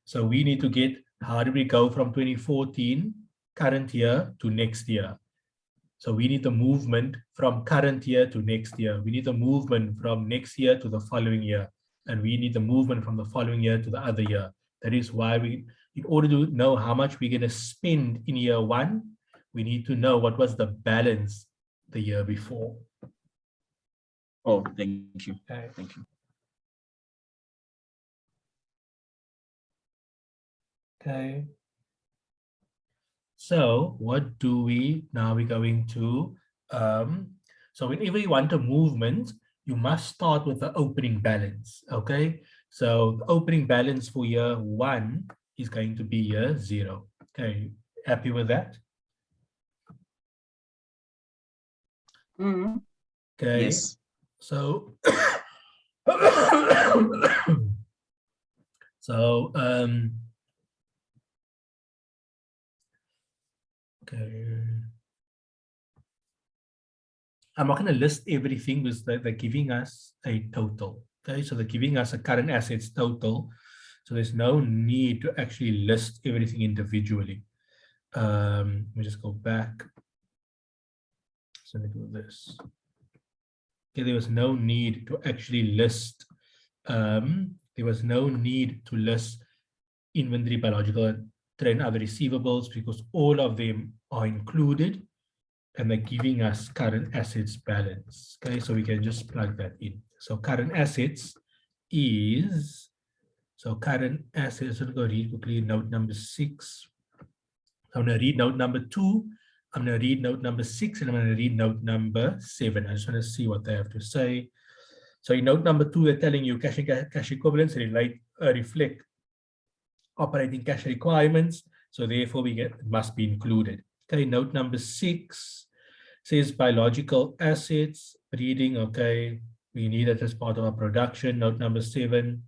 So we need to get, how do we go from 2014 current year to next year? So we need the movement from current year to next year. We need the movement from next year to the following year. And we need the movement from the following year to the other year. That is why we, in order to know how much we're going to spend in year 1, we need to know what was the balance the year before. Oh, thank you. Okay. Thank you. Okay. So what do we, now we're going to, so whenever you want a movement, you must start with the opening balance, okay? So the opening balance for year 1 is going to be year 0. Okay, happy with that? Mm. Okay, Yes. so, so, okay. I'm not going to list everything because they're giving us a total. Okay, so they're giving us a current assets total. So there's no need to actually list everything individually. Let me just go back. So let me do this. Okay, there was no need to actually list. There was no need to list inventory, biological, trade, and other receivables because all of them are included. And they're giving us current assets balance. Okay, so we can just plug that in. So current assets is, so current assets, I'll go read quickly note number 6. I'm going to read note number 2. I'm going to read note number 6, and I'm going to read note number 7. I just want to see what they have to say. So in note number 2, they're telling you cash and cash equivalents reflect operating cash requirements. So therefore, must be included. Okay, note number 6 says biological assets, breeding, okay, we need it as part of our production. Note number 7.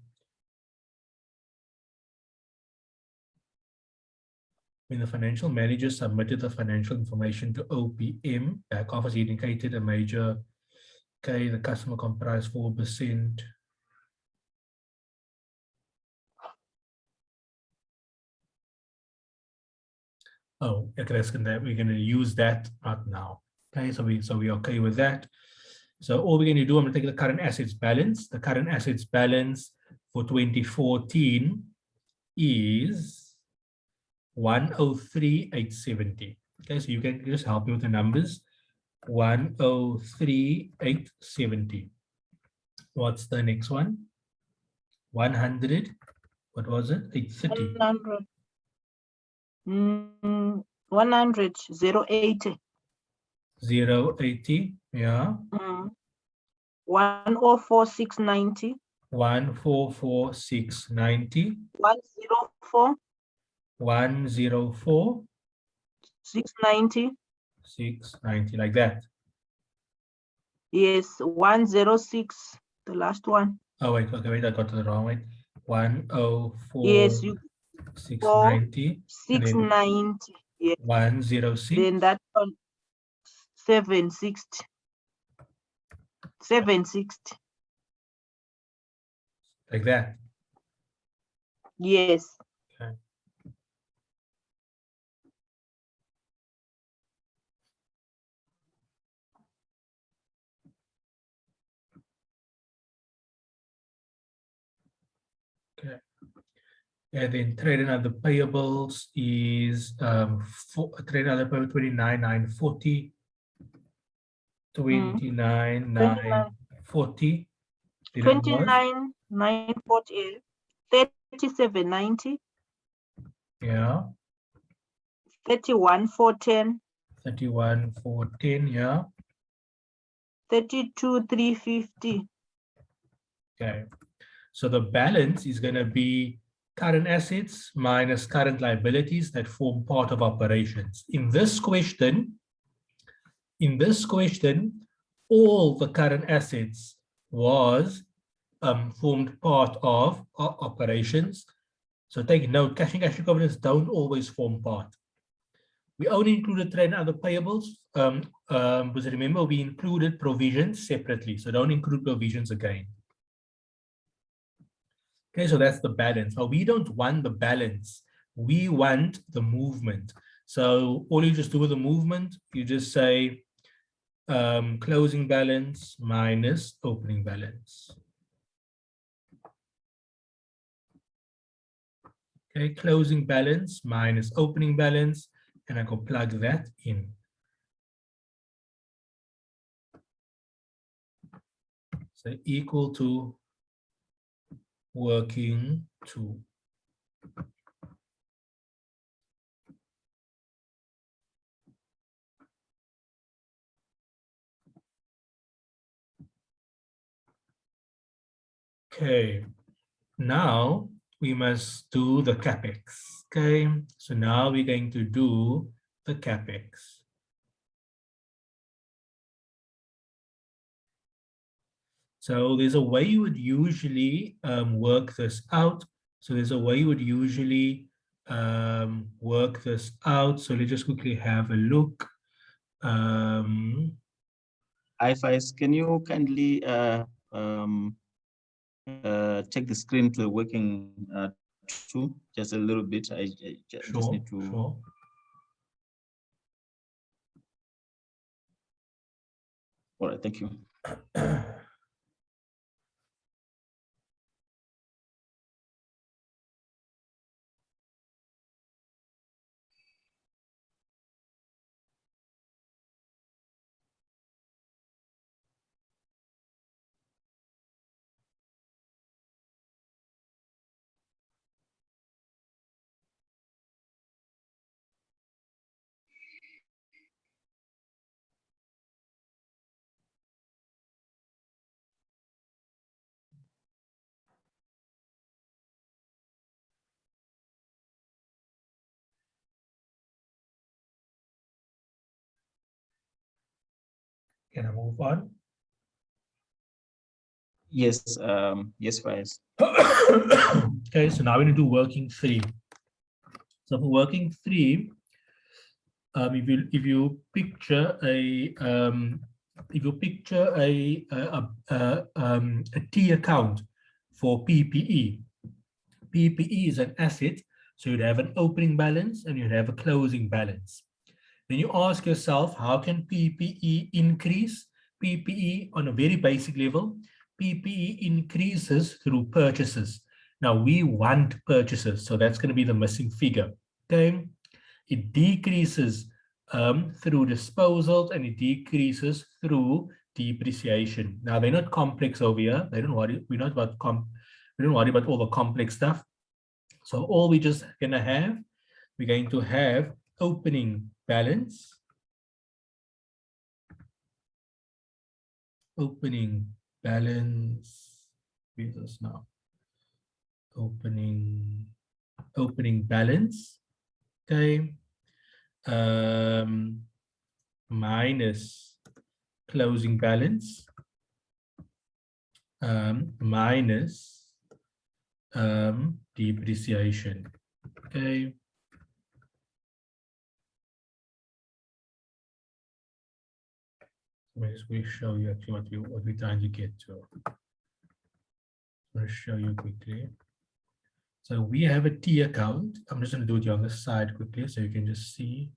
When the financial manager submitted the financial information to OPM, back office indicated a major, okay, the customer comprised 4%. Oh, okay, that's gonna, we're gonna use that not now. Okay, so we're okay with that. So all we're going to do, I'm going to take the current assets balance. The current assets balance for 2014 is 103,870. Okay, so you can just help me with the numbers. 103,870. What's the next one? 100. What was it? 830. 100. 100, 080. 080. Yeah. 104,690. 144,690. 104, 104. 690. 690, like that. Yes, 106, the last one. Oh, wait, okay, wait, I got it wrong. Wait, 104, Yes, you 690, and then 690. Yes. 106, Then that one 760. 760. like that. Yes. Okay. And then trade and other payables is trade and other payables 29,940, 29,940. Did it was? 29,940, 37,90, Yeah. 31,410, 31,410. Yeah. 32,350. Okay. So the balance is going to be current assets minus current liabilities that form part of operations. In this question, all the current assets was formed part of operations. So take note, cash and cash equivalents don't always form part. We only included trade and other payables, because remember we included provisions separately, so don't include provisions again. Okay, so that's the balance. But we don't want the balance. We want the movement. So all you just do with the movement, you just say closing balance minus opening balance. Okay, closing balance minus opening balance, and I go plug that in. So equal to working to. Okay, now we must do the capex. Okay, so now we're going to do the capex. So there's a way you would usually work this out. So there's a way you would usually work this out. So let's just quickly have a look. IFIs, can you kindly take the screen to the working to just a little bit? I just need to. Sure. All right, thank you. Can I move on? Yes, yes, Faiz. Okay, so now we're going to do working three. So for working three, if you picture a T account for PPE, PPE is an asset, so you'd have an opening balance and you'd have a closing balance. Then you ask yourself, how can PPE increase? PPE on a very basic level, PPE increases through purchases. Now we want purchases, so that's going to be the missing figure. Okay, it decreases through disposals and it decreases through depreciation. Now they're not complex over here. They don't worry. We don't worry about all the complex stuff. So all we're just gonna have, we're going to have opening balance. Opening balance. Where's this now? Opening balance. Okay. Minus closing balance. Minus depreciation. Okay. Let me show you actually what we're trying to get to. I'm going to show you quickly. So we have a T account. I'm just going to do it here on the side quickly so you can just see.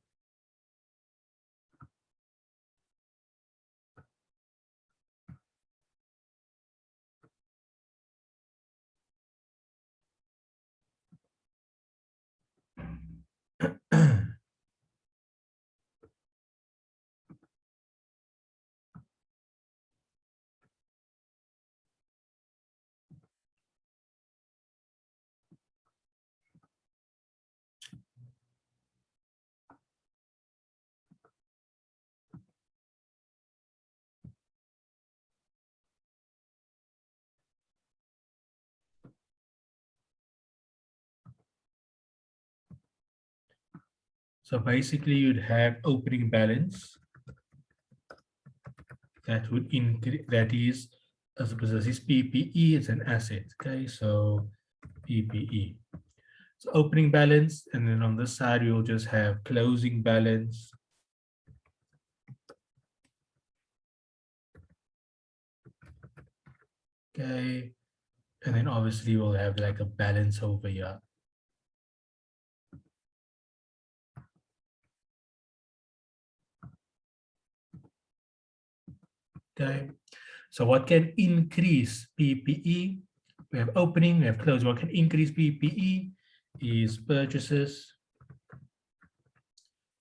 So basically you'd have opening balance that would increase, that is, as this is PPE, it's an asset. Okay, so PPE. So opening balance, and then on this side you'll just have closing balance. Okay, and then obviously we'll have like a balance over here. Okay, so what can increase PPE? We have opening, we have closing. What can increase PPE is purchases.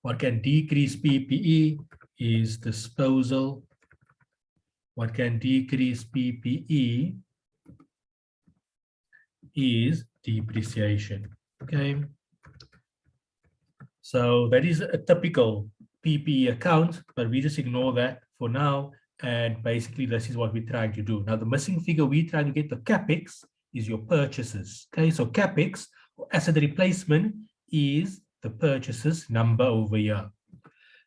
What can decrease PPE is disposal. What can decrease PPE is depreciation. Okay, so that is a typical PPE account, but we just ignore that for now. And basically, this is what we're trying to do. Now, the missing figure we're trying to get the CAPEX is your purchases. Okay, so CAPEX or asset replacement is the purchases number over here.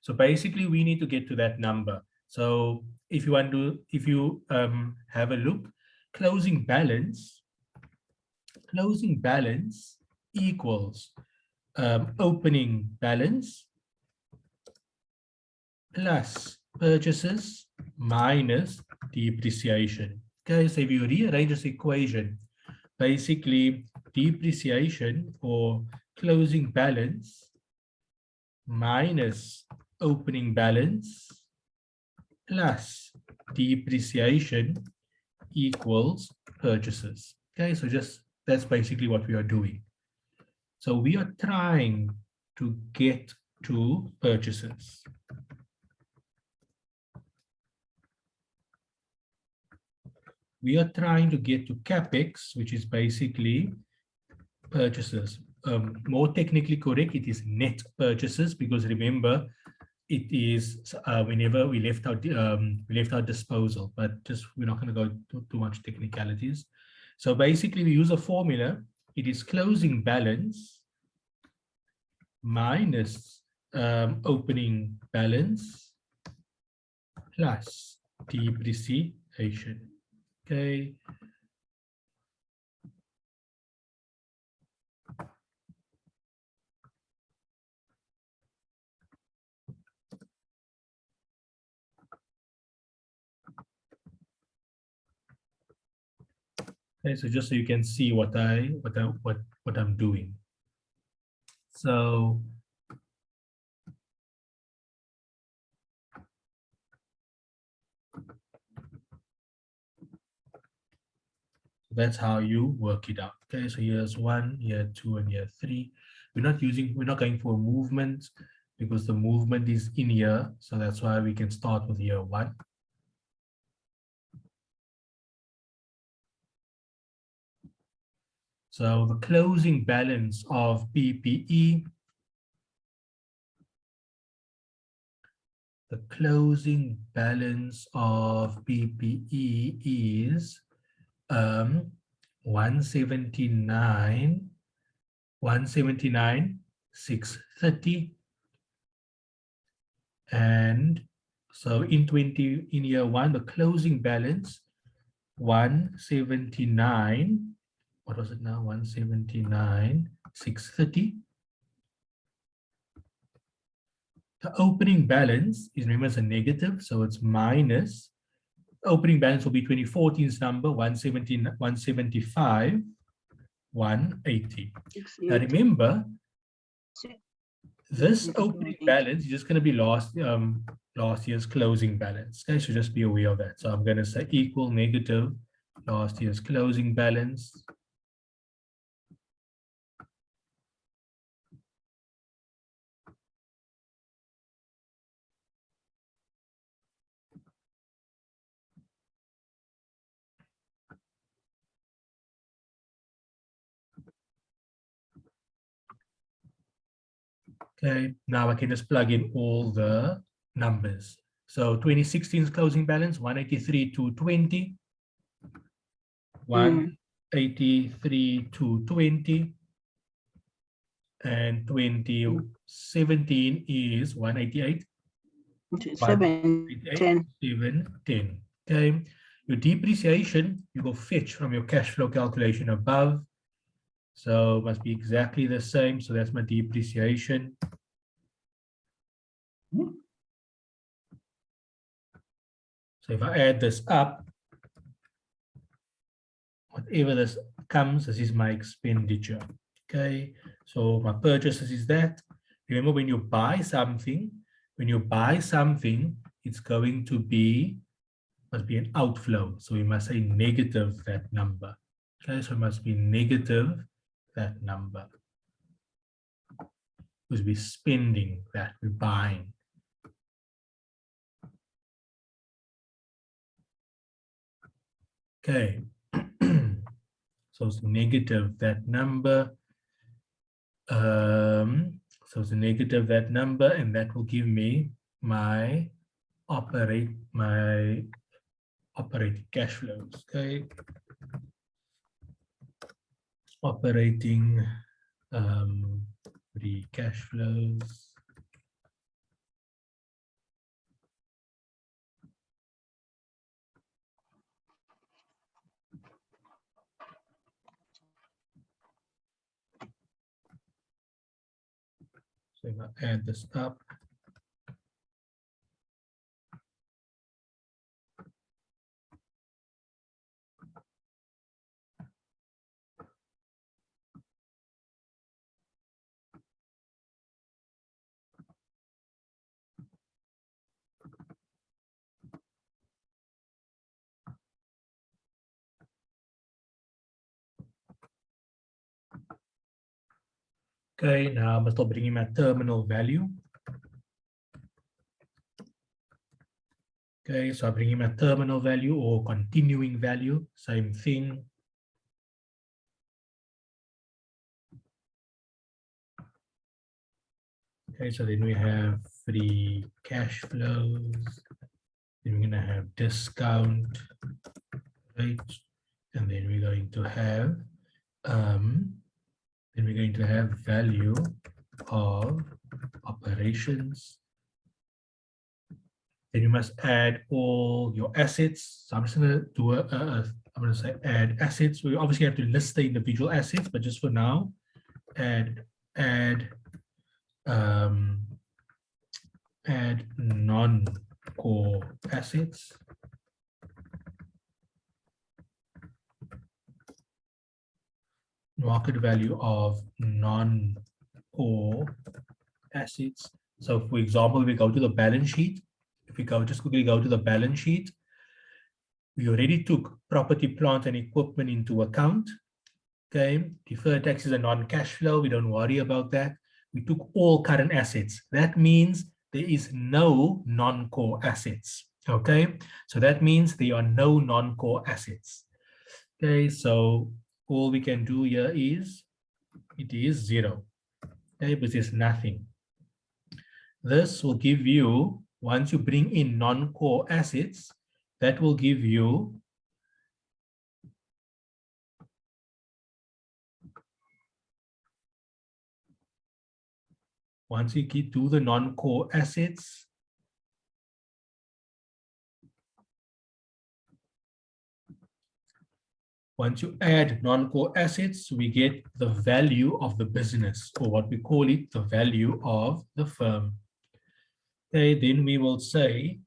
So basically, we need to get to that number. So if you want to, have a look, closing balance equals opening balance plus purchases minus depreciation. Okay, so if you rearrange this equation, basically depreciation or closing balance minus opening balance plus depreciation equals purchases. Okay, so just that's basically what we are doing. So we are trying to get to purchases. We are trying to get to CAPEX, which is basically purchases. More technically correct, it is net purchases, because remember, it is whenever we left out disposal, but just we're not going to go too much technicalities. So basically, we use a formula. It is closing balance minus opening balance plus depreciation. Okay. Okay, so just so you can see what I'm doing. So that's how you work it out. Okay, so here's 1, here 2, and here 3. We're not going for a movement because the movement is in here. So that's why we can start with year 1. So the closing balance of PPE, the closing balance of PPE is 179,630, and so in year 1 the closing balance 179, what was it now, 179,630. The opening balance is, remember, it's a negative, so it's minus. Opening balance will be 2014's number 175, 180. Now remember, this opening balance is just going to be last year's closing balance. Okay, so just be aware of that. So I'm going to say equal negative last year's closing balance. Okay, now I can just plug in all the numbers. So 2016's closing balance, 183,220. 183,220. And 20 17 is 188. 710. 710. Okay. Your depreciation, you go fetch from your cash flow calculation above. So it must be exactly the same. So that's my depreciation. So if I add this up, whatever this comes, this is my expenditure. Okay. So my purchases is that. Remember, when you buy something, it's going to be, must be an outflow. So we must say negative that number. Okay, so it must be negative that number. Because we're spending that, we're buying. Okay. So it's negative that number. So it's a negative that number, and that will give me my operating cash flows. Okay. Operating free cash flows. So if I add this up, okay, now I'm still bringing my terminal value. Okay, so I'm bringing my terminal value or continuing value, same thing. Okay, so then we have free cash flows. Then we're going to have discount rate, and then we're going to have value of operations. Then you must add all your assets. So I'm just going to do I'm going to say add assets. We obviously have to list the individual assets, but just for now, add non-core assets. Market value of non-core assets. So for example, we go to the balance sheet. If we just quickly go to the balance sheet, we already took property, plant, and equipment into account. Okay, deferred tax is a non-cash flow. We don't worry about that. We took all current assets. That means there is no non-core assets. Okay, so that means there are no non-core assets. Okay, so all we can do here is, it is 0. Okay, but there's nothing. This will give you, once you bring in non-core assets, that will give you once you do the non-core assets, once you add non-core assets, we get the value of the business, or what we call it, the value of the firm. Okay, then we will say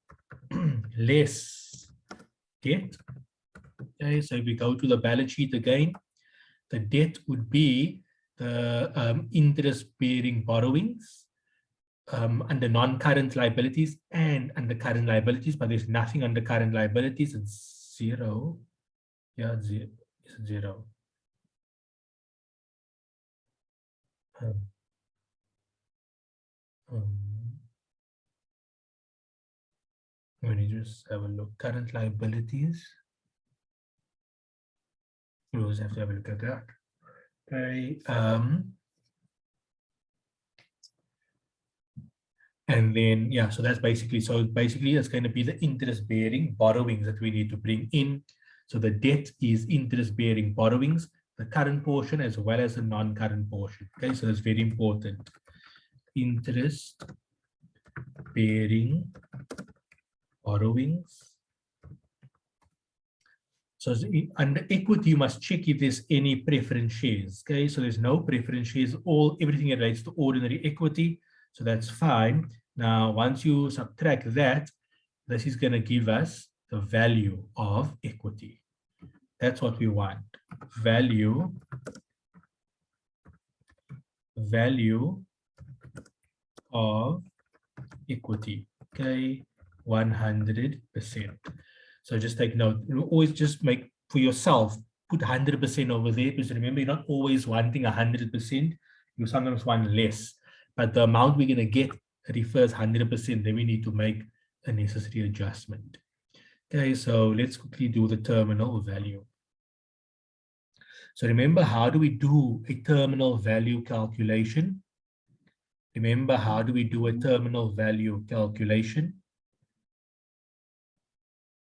less debt. Okay, so if we go to the balance sheet again, the debt would be the interest-bearing borrowings under non-current liabilities and under current liabilities, but there's nothing under current liabilities. It's 0. Yeah, it's 0. Let me just have a look. Current liabilities. We always have to have a look at that. Okay. And then, yeah, so that's basically, it's going to be the interest-bearing borrowings that we need to bring in. So the debt is interest-bearing borrowings, the current portion as well as the non-current portion. Okay, so that's very important. interest bearing borrowings. So under equity, you must check if there's any preference shares. Okay, so there's no preference shares, everything relates to ordinary equity. So that's fine. Now, once you subtract that, this is going to give us the value of equity. That's what we want. Value of equity. Okay, 100%. So just take note. You always just make for yourself, put 100% over there, because remember, you're not always wanting 100%. You sometimes want less. But the amount we're going to get refers 100%. Then we need to make a necessary adjustment. Okay, so let's quickly do the terminal value. So remember, how do we do a terminal value calculation? Remember, how do we do a terminal value calculation?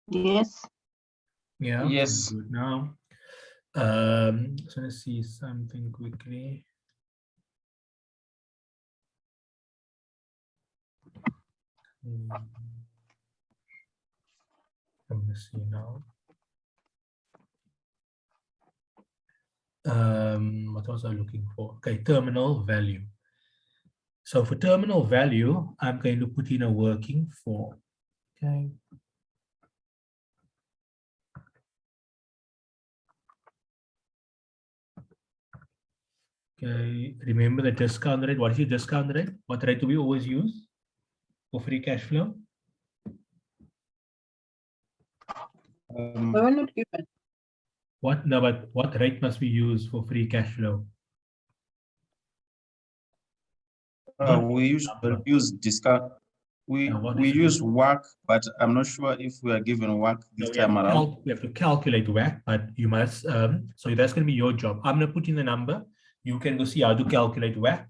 Yes. Yeah, Yes. good now. So let's see something quickly. I'm gonna see now. What was I looking for? Okay, terminal value. So for terminal value, I'm going to put in a working for. Okay. Okay, remember the discount rate. What is your discount rate? What rate do we always use for free cash flow? We were not given. What? No, but what rate must we use for free cash flow? We usually use discount. We use WACC, but I'm not sure if we are given WACC this time around. We have to calculate WACC, but you must. So that's going to be your job. I'm going to put in the number. You can go see how to calculate WACC,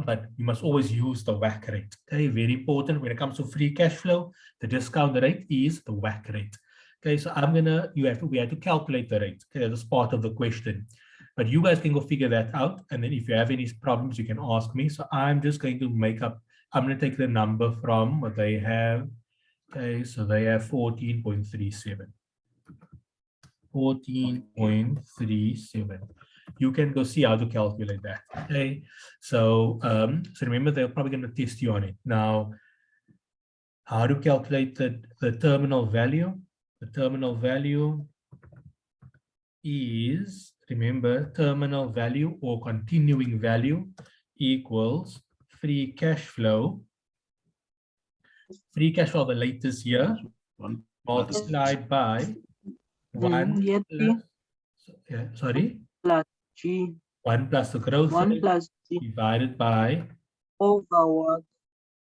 but you must always use the WACC rate. Okay, very important when it comes to free cash flow. The discount rate is the WACC rate. Okay, so we have to calculate the rate. Okay, that's part of the question. But you guys can go figure that out. And then if you have any problems, you can ask me. So I'm just going to I'm going to take the number from what they have. Okay, so they have 14.37. 14.37. You can go see how to calculate that. Okay, so remember, they're probably going to test you on it. Now, how to calculate the terminal value? The terminal value is, remember, terminal value or continuing value equals free cash flow. Free cash flow of the latest year multiplied by 1 plus G. 1 plus the growth 1 rate plus G divided by over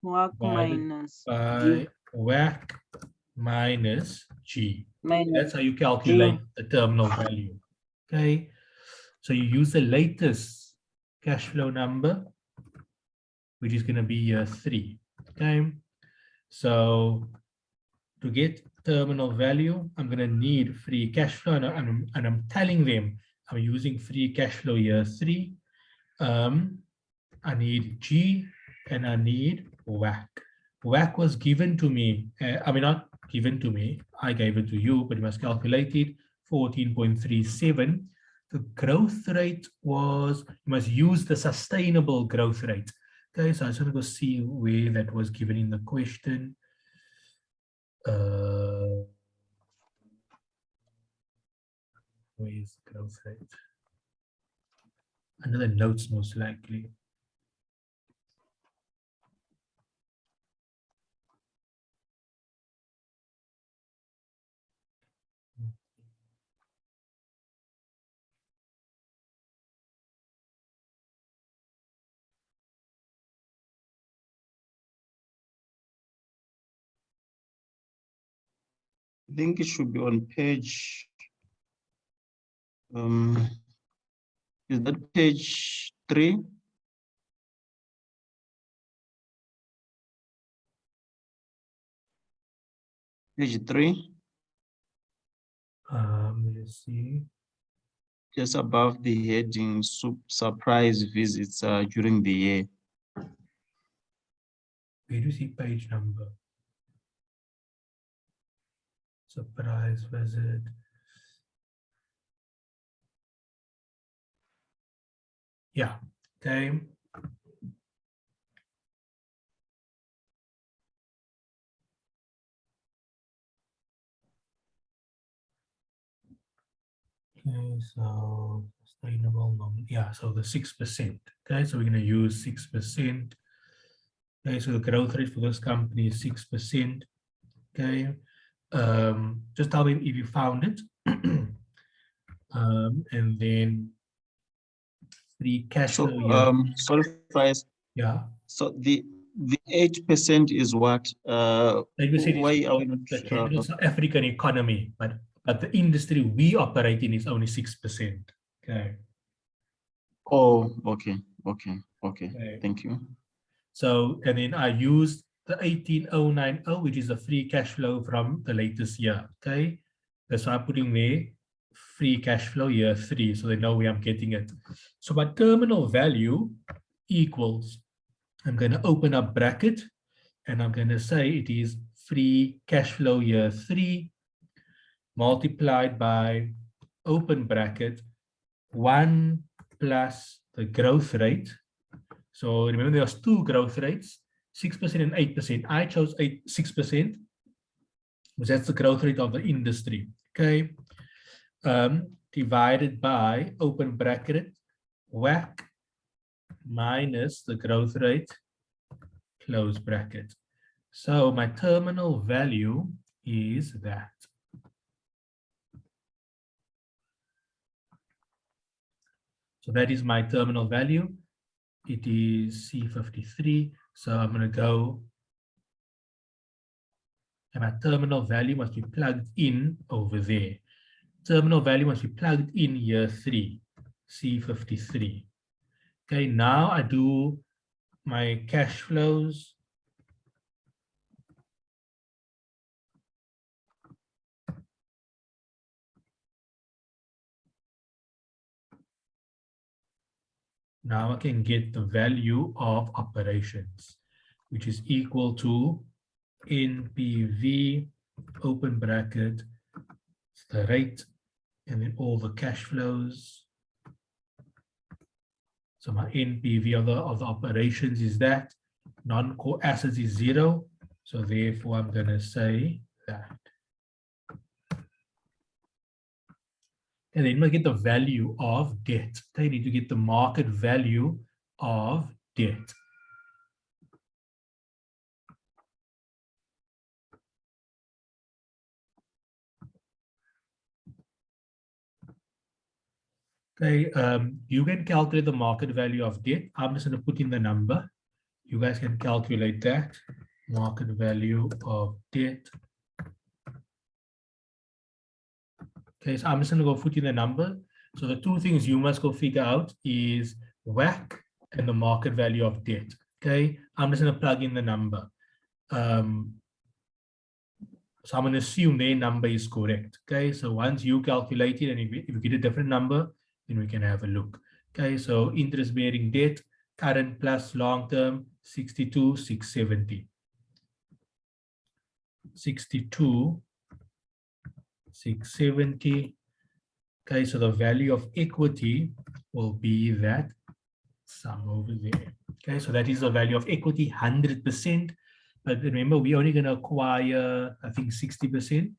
WACC minus G. WACC minus G. Minus That's how you calculate G. the terminal value. Okay, so you use the latest cash flow number, which is going to be 3. Okay, so to get terminal value, I'm going to need free cash flow, and I'm telling them I'm using free cash flow year 3. I need G and I need WACC. WACC was given to me. Not given to me. I gave it to you, but you must calculate it. 14.37. The growth rate was, you must use the sustainable growth rate. Okay, so I just want to go see where that was given in the question. Where is growth rate? Under the notes, most likely. I think it should be on page. Is that page 3? Page 3. Let's see. Just above the heading surprise visits during the year. Where do you see page number? Surprise visit. Yeah, okay. Okay, so sustainable, yeah, so the 6%. Okay, so we're going to use 6%. Okay, so the growth rate for this company is 6%. Okay, just tell me if you found it. And then free cash So, flow here. sorry, Faiz. Yeah, So the 8% is what? 8% Why are we is not? the general South African economy, but the industry we operate in is only 6%. Okay. Oh, okay. Okay. Okay. Thank you. So, and then I used the 18090, which is the free cash flow from the latest year. Okay. That's why I'm putting there free cash flow year 3, so they know where I'm getting it. So my terminal value equals, I'm going to open up bracket and I'm going to say it is free cash flow year 3 multiplied by open bracket 1 plus the growth rate. So remember there's two growth rates, 6% and 8%. I chose 6%, because that's the growth rate of the industry. Okay. Divided by open bracket WACC minus the growth rate close bracket. So my terminal value is that. So that is my terminal value. It is C53. So I'm going to go, and my terminal value must be plugged in over there. Terminal value must be plugged in year 3, C53. Okay, now I do my cash flows. Now I can get the value of operations, which is equal to NPV, open bracket, the rate, and then all the cash flows. So my NPV of the operations is that. Non-core assets is 0. So therefore, I'm going to say that. And then we get the value of debt. They need to get the market value of debt. Okay, you can calculate the market value of debt. I'm just going to put in the number. You guys can calculate that. Market value of debt. Okay, so I'm just going to go put in the number. So the two things you must go figure out is WACC and the market value of debt. Okay, I'm just going to plug in the number. So I'm going to assume their number is correct. Okay, so once you calculate it and if you get a different number, then we can have a look. Okay, so interest bearing debt, current plus long term, 62,670. 62,670. Okay, so the value of equity will be that sum over there. Okay, so that is the value of equity, 100%. But remember, we're only going to acquire, I think, 60%.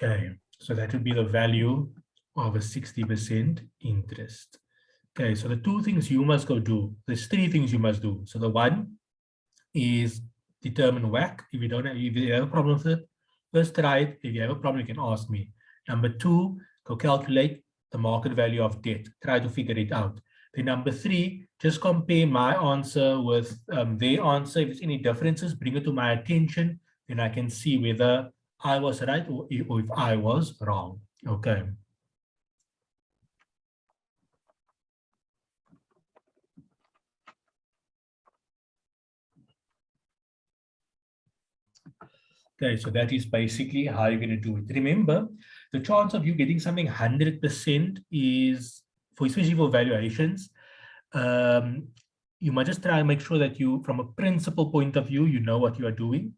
Okay, so that would be the value of a 60% interest. Okay, so the two things you must go do, there's 3 things you must do. So the one is determine WACC. If you have a problem with it, first try it. If you have a problem, you can ask me. Number 2, go calculate the market value of debt. Try to figure it out. Then number 3, just compare my answer with their answer. If there's any differences, bring it to my attention. Then I can see whether I was right or if I was wrong. Okay. Okay, so that is basically how you're going to do it. Remember, the chance of you getting something 100% is, for especially for valuations, you must just try and make sure that you, from a principle point of view, you know what you are doing.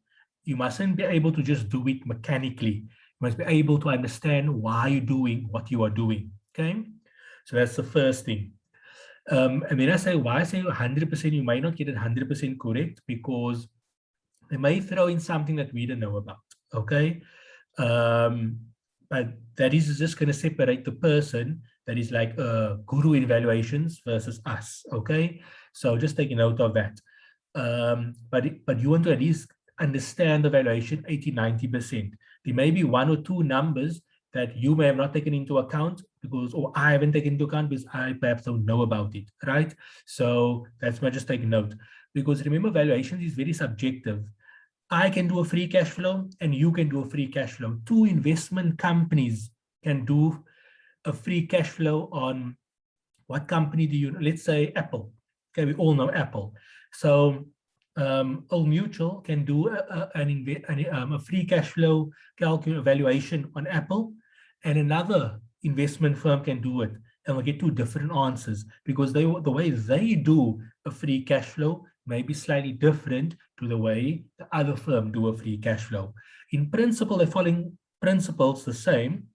You mustn't be able to just do it mechanically. You must be able to understand why you're doing what you are doing. Okay, so that's the first thing. And then I say, why I say 100%, you might not get it 100% correct because they may throw in something that we don't know about. Okay, but that is just going to separate the person that is like a guru in valuations versus us. Okay, so just take a note of that. But you want to at least understand the valuation 80-90%. There may be one or two numbers that you may have not taken into account because, or I haven't taken into account because I perhaps don't know about it, right? So that's why just take a note, because remember, valuations is very subjective. I can do a free cash flow and you can do a free cash flow. Two investment companies can do a free cash flow on what company do you know? Let's say Apple. Okay, we all know Apple. So Old Mutual can do a free cash flow valuation on Apple, and another investment firm can do it, and we'll get two different answers because the way they do a free cash flow may be slightly different to the way the other firm do a free cash flow. In principle, they're following principles the same,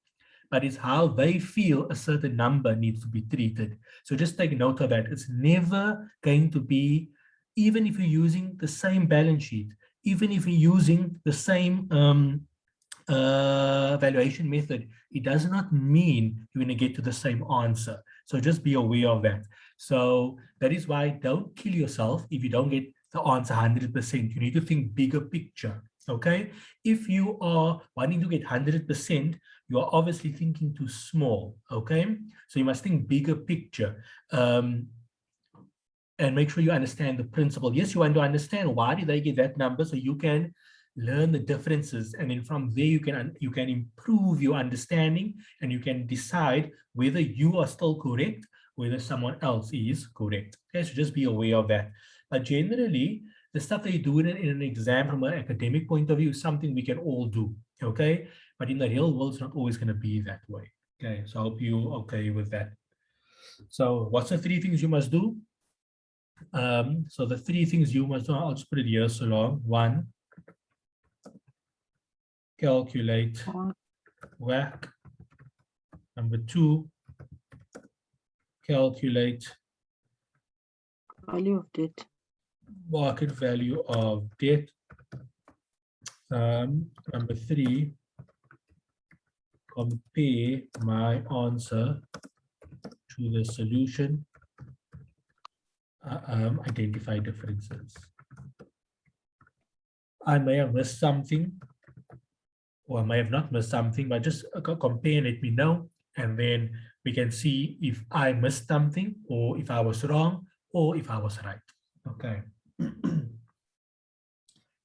but it's how they feel a certain number needs to be treated. So just take note of that. It's never going to be, even if you're using the same balance sheet, even if you're using the same valuation method, it does not mean you're going to get to the same answer. So just be aware of that. So that is why don't kill yourself if you don't get the answer 100%. You need to think bigger picture. Okay, if you are wanting to get 100%, you are obviously thinking too small. Okay, so you must think bigger picture, and make sure you understand the principle. Yes, you want to understand why did they get that number, so you can learn the differences, and then from there you can improve your understanding, and you can decide whether you are still correct, whether someone else is correct. Okay, so just be aware of that. But generally, the stuff that you do in an exam from an academic point of view is something we can all do, okay? But in the real world, it's not always going to be that way, okay? So I hope you're okay with that. So what's the 3 things you must do? So the 3 things you must do, I'll just put it here so long. 1, calculate WACC. Number 2, calculate Value of debt. Market value of debt. Number 3, compare my answer to the solution. Identify differences. I may have missed something, or I may have not missed something, but just compare and let me know, and then we can see if I missed something, or if I was wrong, or if I was right. Okay.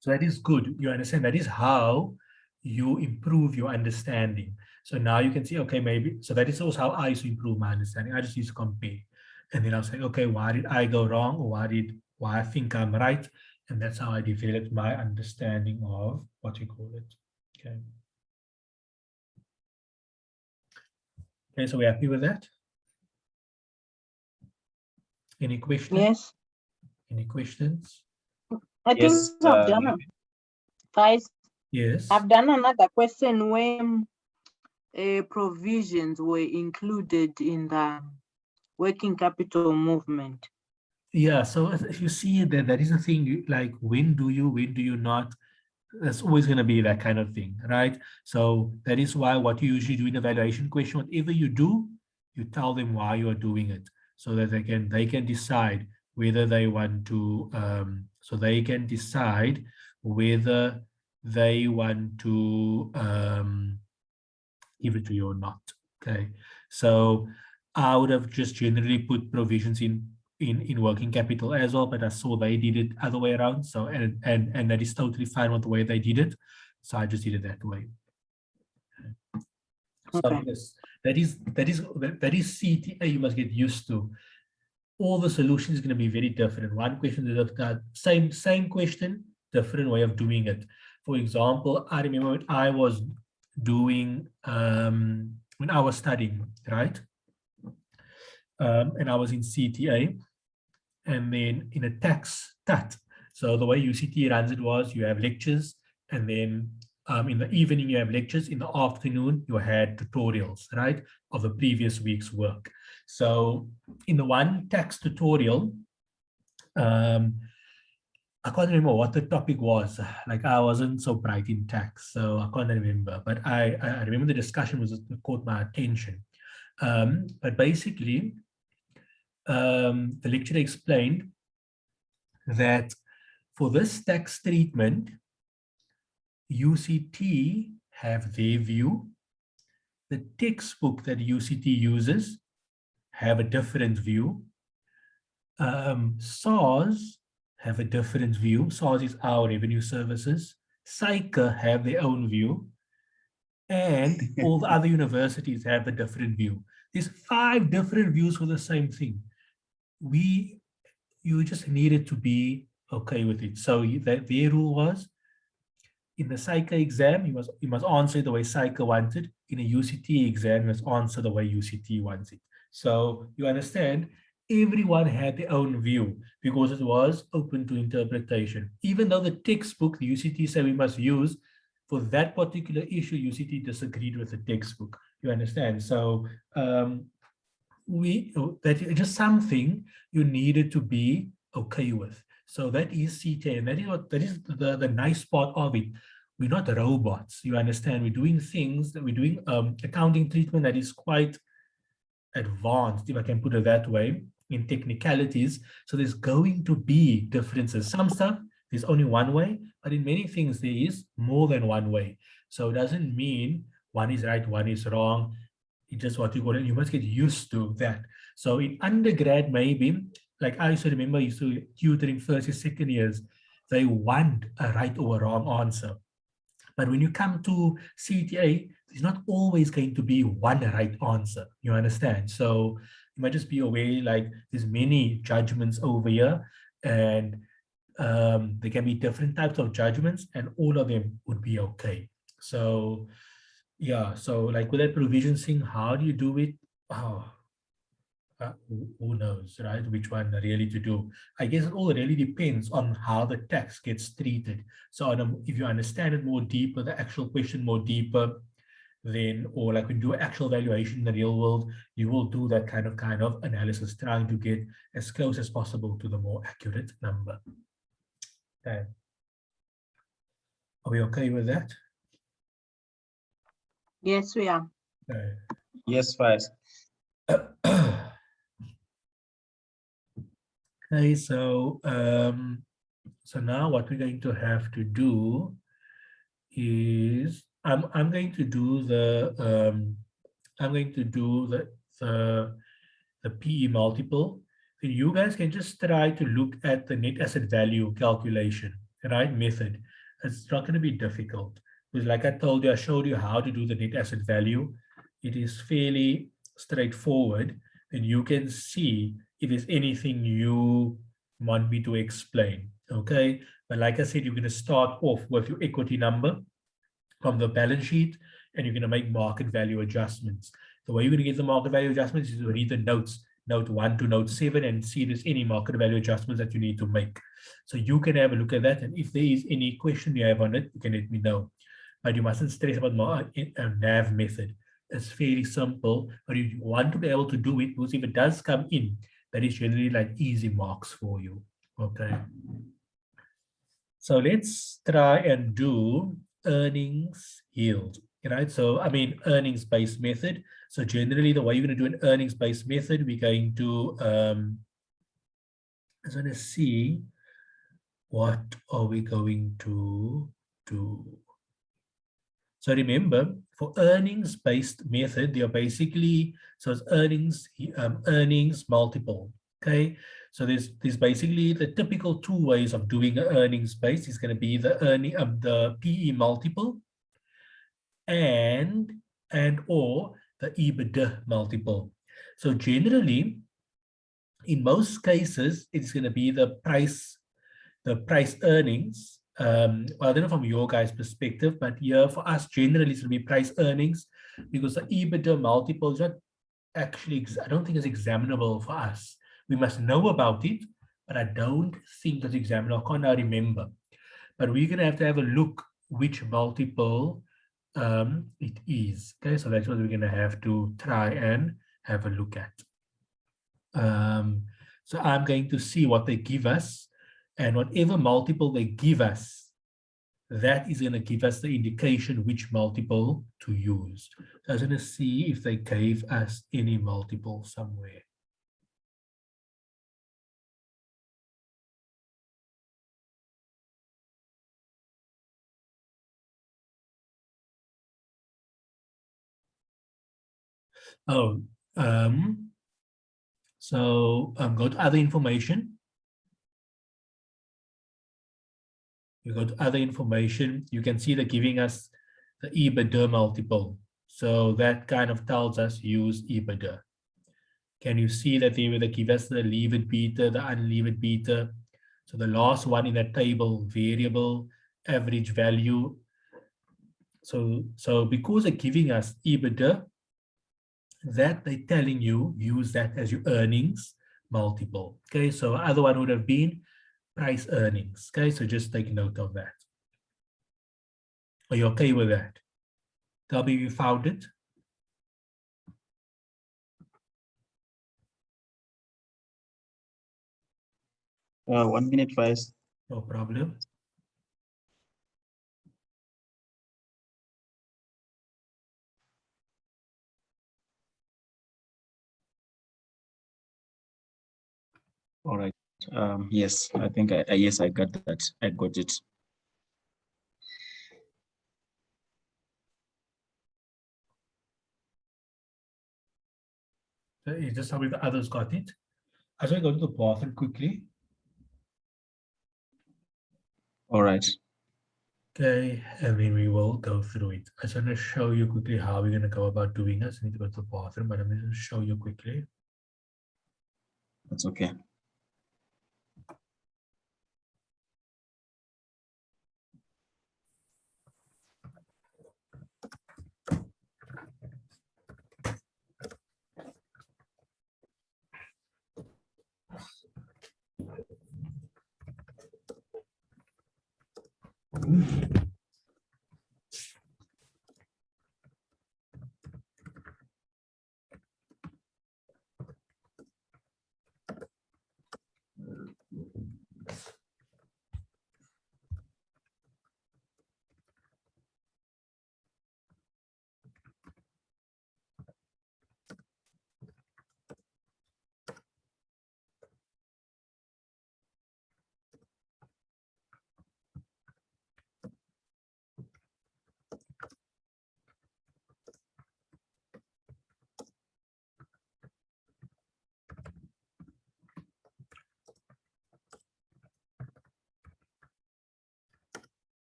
So that is good. You understand that is how you improve your understanding. So now you can see, okay, maybe, so that is also how I used to improve my understanding. I just used to compare. And then I'll say, okay, why did I go wrong? Or why I think I'm right? And that's how I developed my understanding of what you call it. Okay. Okay, so we're happy with that? Any questions? Yes. Any questions? I think I've done guys. Yes. I've done another question when provisions were included in the working capital movement. Yeah, so if you see that is a thing, like when do you not, that's always going to be that kind of thing, right? So that is why what you usually do in evaluation question, whatever you do, you tell them why you are doing it, so that they can decide whether they want to, so they can decide whether they want to give it to you or not. Okay, so I would have just generally put provisions in working capital as well, but I saw they did it other way around. So and that is totally fine with the way they did it. So I just did it that way. So Okay. yes, that is CTA you must get used to. All the solutions is going to be very different. One question is same question, different way of doing it. For example, I remember when I was doing, when I was studying, right? And I was in CTA, and then in a tax TAT. So the way UCT runs it was you have lectures, and then in the evening you have lectures. In the afternoon you had tutorials, right, of the previous week's work. So in the one tax tutorial, I can't remember what the topic was. Like, I wasn't so bright in tax, so I can't remember. But I remember the discussion was caught my attention. But basically, the lecturer explained that for this tax treatment, UCT have their view. The textbook that UCT uses have a different view. SARS have a different view. SARS is our revenue services. CAA have their own view. And all the other universities have a different view. There's 5 different views for the same thing. You just needed to be okay with it. So that their rule was, in the CAA exam, you must answer the way CAA wanted. In a UCT exam, you must answer the way UCT wants it. So you understand, everyone had their own view because it was open to interpretation. Even though the textbook the UCT said we must use for that particular issue, UCT disagreed with the textbook. You understand? So that is just something you needed to be okay with. So that is CTA, and that is the nice part of it. We're not robots. You understand? We're doing things that we're doing accounting treatment that is quite advanced, if I can put it that way, in technicalities. So there's going to be differences. Some stuff there's only one way, but in many things there is more than one way. So it doesn't mean one is right, one is wrong. It's just what you call it. You must get used to that. So in undergrad, maybe, like I used to remember, I used to tutoring first and second years, they want a right or a wrong answer. But when you come to CTA, there's not always going to be one right answer. You understand? So you might just be aware, like, there's many judgments over here, and there can be different types of judgments, and all of them would be okay. So yeah, so like with that provision thing, how do you do it? Oh, who knows, right? Which one really to do? I guess it all really depends on how the tax gets treated. So if you understand it more deeper, the actual question more deeper, then, or like when you do actual valuation in the real world, you will do that kind of analysis, trying to get as close as possible to the more accurate number. Okay. Are we okay with that? Yes, we are. Okay. Yes, Vice. Okay, so so now what we're going to have to do is I'm going to do the PE multiple. So you guys can just try to look at the net asset value calculation, right, method. It's not going to be difficult, because like I told you, I showed you how to do the net asset value. It is fairly straightforward, and you can see if there's anything you want me to explain. Okay, but like I said, you're going to start off with your equity number from the balance sheet, and you're going to make market value adjustments. The way you're going to get the market value adjustments is to read the notes, note 1 to note 7, and see if there's any market value adjustments that you need to make. So you can have a look at that, and if there is any question you have on it, you can let me know. But you mustn't stress about NAV method. It's fairly simple, but you want to be able to do it, because if it does come in, that is generally like easy marks for you. Okay. So let's try and do earnings yield, right? So I mean earnings-based method. So generally the way you're going to do an earnings-based method, we're going to I just want to see what are we going to do. So remember, for earnings-based method, they're basically, so it's earnings multiple. Okay, so there's basically the typical 2 ways of doing an earnings-based. Is going to be the the PE multiple and or the EBITDA multiple. So generally, in most cases, it's going to be the price earnings well, I don't know from your guys' perspective, but here for us, generally, it's going to be price earnings because the EBITDA multiple is not actually, I don't think it's examinable for us. We must know about it, but I don't think it's examinable. I can't now remember. But we're going to have a look which multiple it is. Okay, so that's what we're going to have to try and have a look at. So I'm going to see what they give us, and whatever multiple they give us, that is going to give us the indication which multiple to use. So I was going to see if they gave us any multiple somewhere. Oh, so go to other information. You go to other information, you can see they're giving us the EBITDA multiple. So that kind of tells us use EBITDA. Can you see that they will give us the levered beta, the unlevered beta? So the last one in that table, variable average value. So because they're giving us EBITDA, that they're telling you use that as your earnings multiple. Okay, so other one would have been price earnings. Okay, so just take note of that. Are you okay with that? Tell me if you found it. 1 minute, Vice. No problem. All right. Yes, I think yes, I got that. I got it. So you just tell me the others got it. I just go to the bathroom quickly. All right. Okay, and then we will go through it. I just want to show you quickly how we're going to go about doing this. I need to go to the bathroom, but I'm going to show you quickly. That's okay.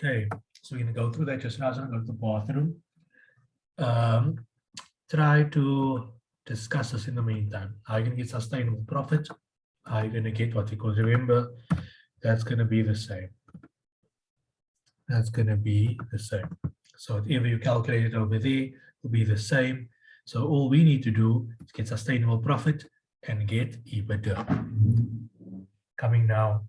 Okay, so we're going to go through that just now. So I'm going to go to the bathroom. Try to discuss this in the meantime. How are you going to get sustainable profit? How are you going to get what we call, remember, that's going to be the same. That's going to be the same. So whatever you calculated over there will be the same. So all we need to do is get sustainable profit and get EBITDA. Coming now.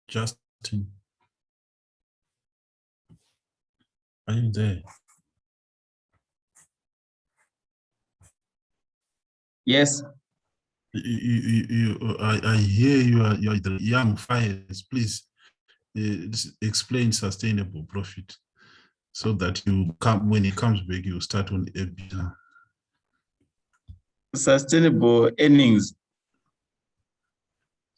Justin, are you there? Yes. I hear you are the young fires. Please explain sustainable profit so that you come when it comes back, you start on EBITDA. Sustainable earnings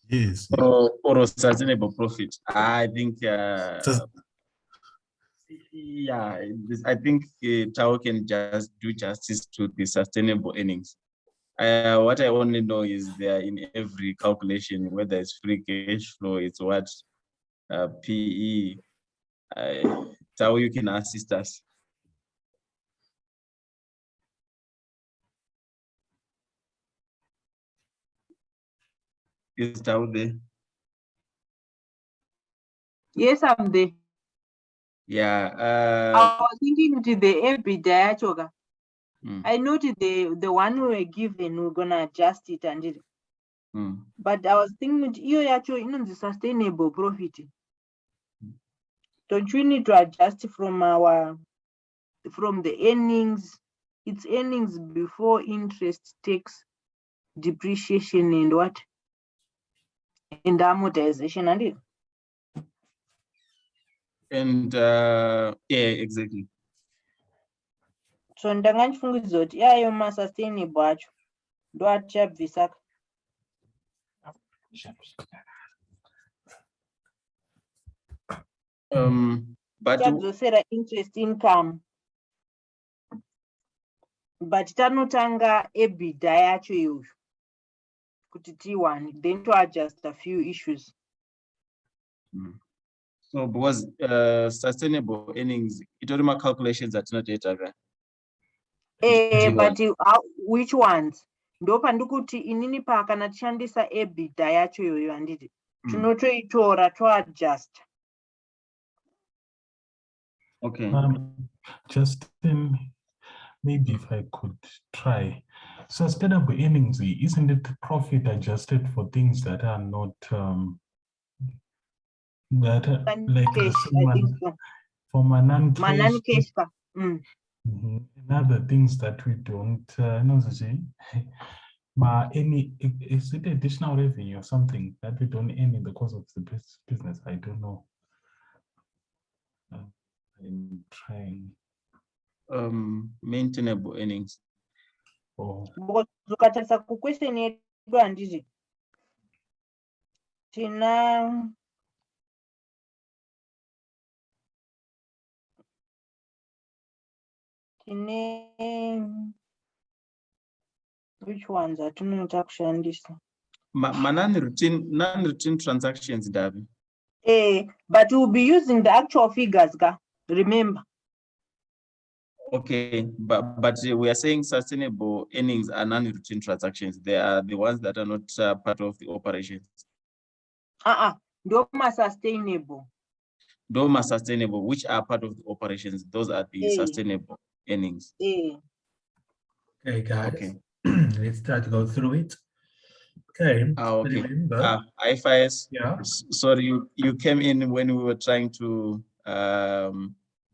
Yes. or sustainable profit. I think, I think Tao can just do justice to the sustainable earnings. What I only know is there in every calculation, whether it's free cash flow, it's what PE. Tao, you can assist us. Is Tao there? Yes, I'm there. Yeah. I was thinking with the EBITDA choga. Mm. I noted the one we were given, we're gonna adjust it and it. But I was thinking with you actually the sustainable profit. Don't we need to adjust from the earnings? It's earnings before interest, tax, depreciation, and what? And amortization and it. And yeah, exactly. So ndakandifungidzira kuti iyayo ma-sustainable acho ndo atichabvisa. But chadzosera interest income, but tanotanga EBITDA yacho iyoyo kuti tiwane, then to adjust a few issues. So because sustainable earnings, it only my calculations are not data. But which ones? Ndo pandikuti inini pa kana tishandisa EBITDA yacho iyoyo handiti tinotoitora toadjust. Okay. Justin, maybe if I could try. Sustainable earnings, isn't it profit adjusted for things that are not that are, like Cash, I think so. for my non-cash, and other things that we don't know, any is it additional revenue or something that we don't earn in the course of the business? I don't know. I'm trying. Maintainable earnings. because ukatarisa kuquestion yedu handiti tina which ones atinoita kushandisa non-routine transactions, Davi. but we'll be using the actual figures, remember. Okay, but we are saying sustainable earnings are non-routine transactions. They are the ones that are not part of the operations. Those are sustainable. Those are sustainable, which are part of the operations. Those are the sustainable earnings. Okay, guys. Okay. Let's try to go through it. Okay. Okay. Remember, IFIS. yeah. Sorry, you came in when we were trying to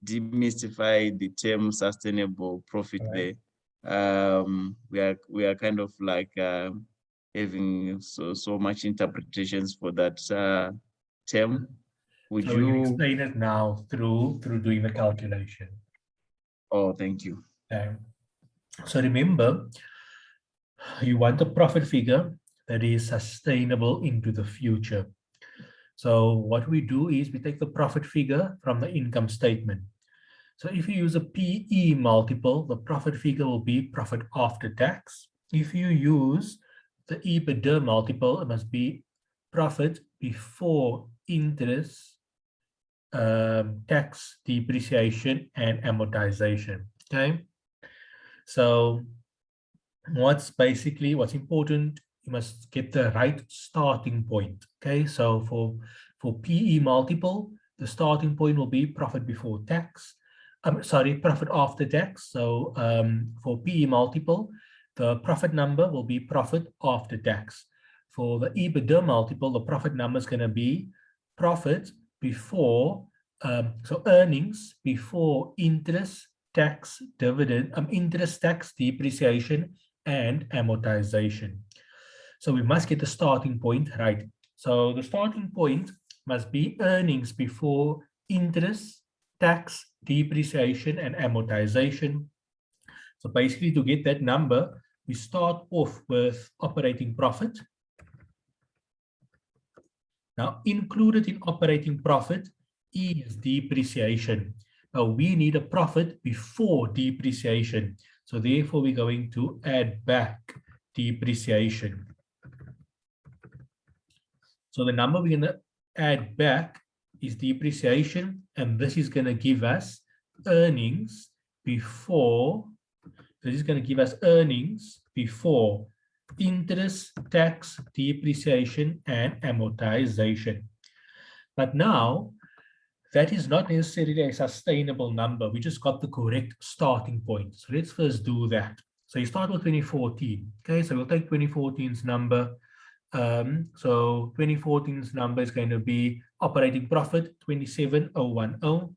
demystify the term sustainable profit there. We are kind of like having so much interpretations for that term. Would So we can you explain it now through doing the calculation. Oh, thank you. Okay. So remember, you want a profit figure that is sustainable into the future. So what we do is we take the profit figure from the income statement. So if you use a PE multiple, the profit figure will be profit after tax. If you use the EBITDA multiple, it must be profit before interest, tax, depreciation, and amortization. Okay. So what's important, you must get the right starting point. Okay. So for PE multiple, the starting point will be profit before tax. Profit after tax. So for PE multiple, the profit number will be profit after tax. For the EBITDA multiple, the profit number is going to be profit before, so earnings before interest, tax, dividend, interest, tax, depreciation, and amortization. So we must get the starting point right. So the starting point must be earnings before interest, tax, depreciation, and amortization. So basically, to get that number, we start off with operating profit. Now, included in operating profit is depreciation. Now, we need a profit before depreciation. So therefore, we're going to add back depreciation. So the number we're going to add back is depreciation, and this is going to give us earnings before, interest, tax, depreciation, and amortization. But now, that is not necessarily a sustainable number. We just got the correct starting point. So let's first do that. So you start with 2014. Okay, so we'll take 2014's number. So 2014's number is going to be operating profit 27,010.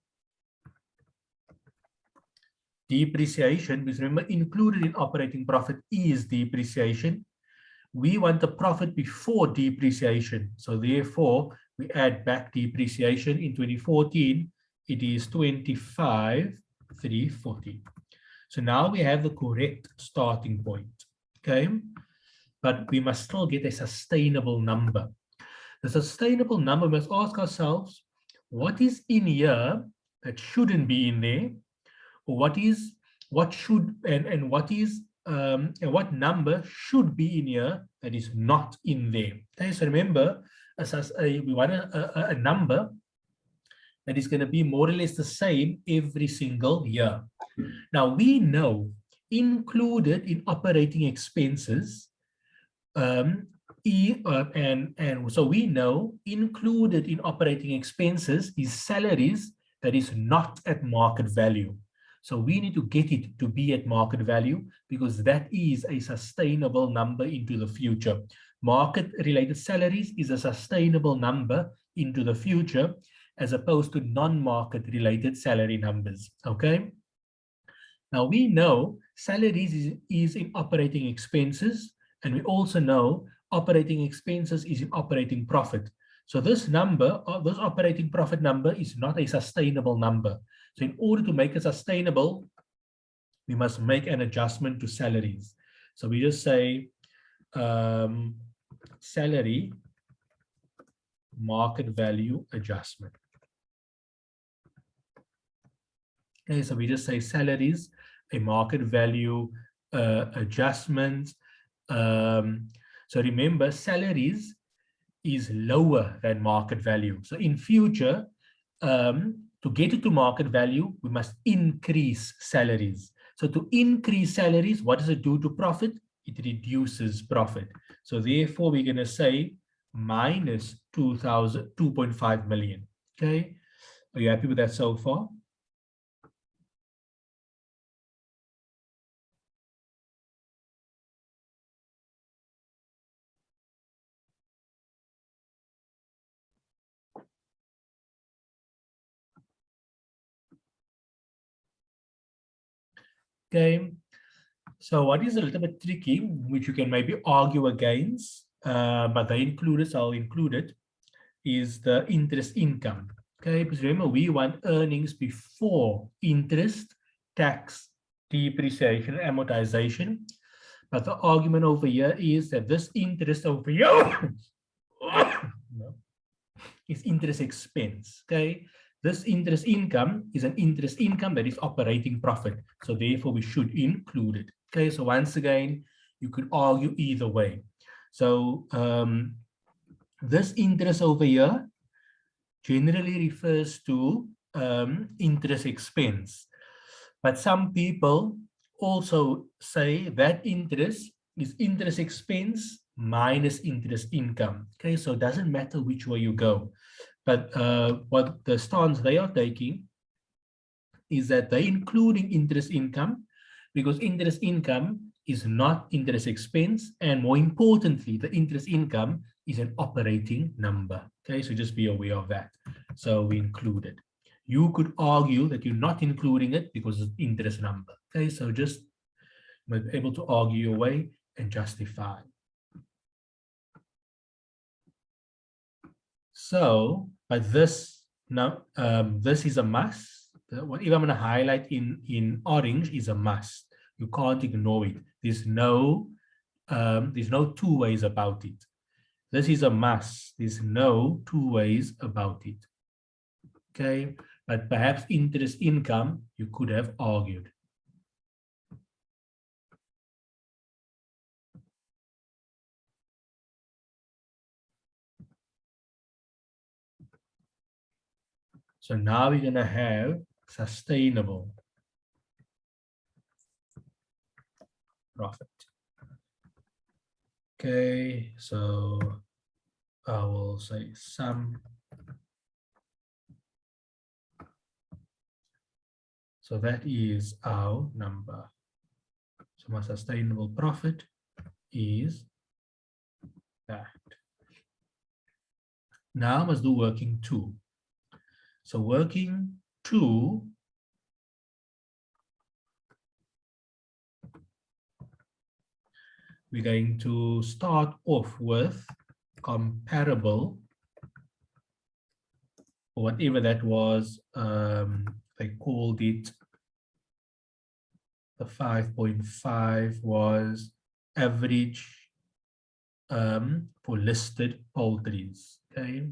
Depreciation, because remember, included in operating profit is depreciation. We want the profit before depreciation. So therefore, we add back depreciation. In 2014, it is 25,340. So now we have the correct starting point. Okay. But we must still get a sustainable number. The sustainable number, we must ask ourselves, what is in here that shouldn't be in there? Or what number should be in here that is not in there? Okay, so remember, we want a number that is going to be more or less the same every single year. Now we know included in operating expenses, so we know included in operating expenses is salaries that is not at market value. So we need to get it to be at market value because that is a sustainable number into the future. Market-related salaries is a sustainable number into the future as opposed to non-market-related salary numbers, okay? Now we know salaries is in operating expenses, and we also know operating expenses is in operating profit. So this number, this operating profit number is not a sustainable number. So in order to make it sustainable, we must make an adjustment to salaries. So we just say salary market value adjustment. Okay, so we just say salaries, a market value adjustment. So remember, salaries is lower than market value. So in future, to to get it to market value, we must increase salaries. So to increase salaries, what does it do to profit? It reduces profit. So therefore, we're going to say minus 2.5 million. Okay. Are you happy with that so far? Okay. So what is a little bit tricky, which you can maybe argue against, but they include it, so I'll include it, is the interest income. Okay, because remember, we want earnings before interest, tax, depreciation, amortization. But the argument over here is that this interest over here is interest expense. Okay, this interest income is an interest income that is operating profit. So therefore, we should include it. Okay, so once again, you could argue either way. So this interest over here generally refers to interest expense. But some people also say that interest is interest expense minus interest income. Okay, so it doesn't matter which way you go. But what the stance they are taking is that they're including interest income because interest income is not interest expense. And more importantly, the interest income is an operating number. Okay, so just be aware of that. So we include it. You could argue that you're not including it because it's interest number. Okay, so just be able to argue your way and justify. So, but this now, this is a must. Whatever I'm going to highlight in orange is a must. You can't ignore it. There's no two ways about it. This is a must. There's no two ways about it. Okay, but perhaps interest income you could have argued. So now we're going to have sustainable profit. Okay, so I will say sum. So that is our number. So my sustainable profit is that. Now I must do working two. So working two, we're going to start off with comparable, or whatever that was. They called it, the 5.5 was average for listed poultries. Okay.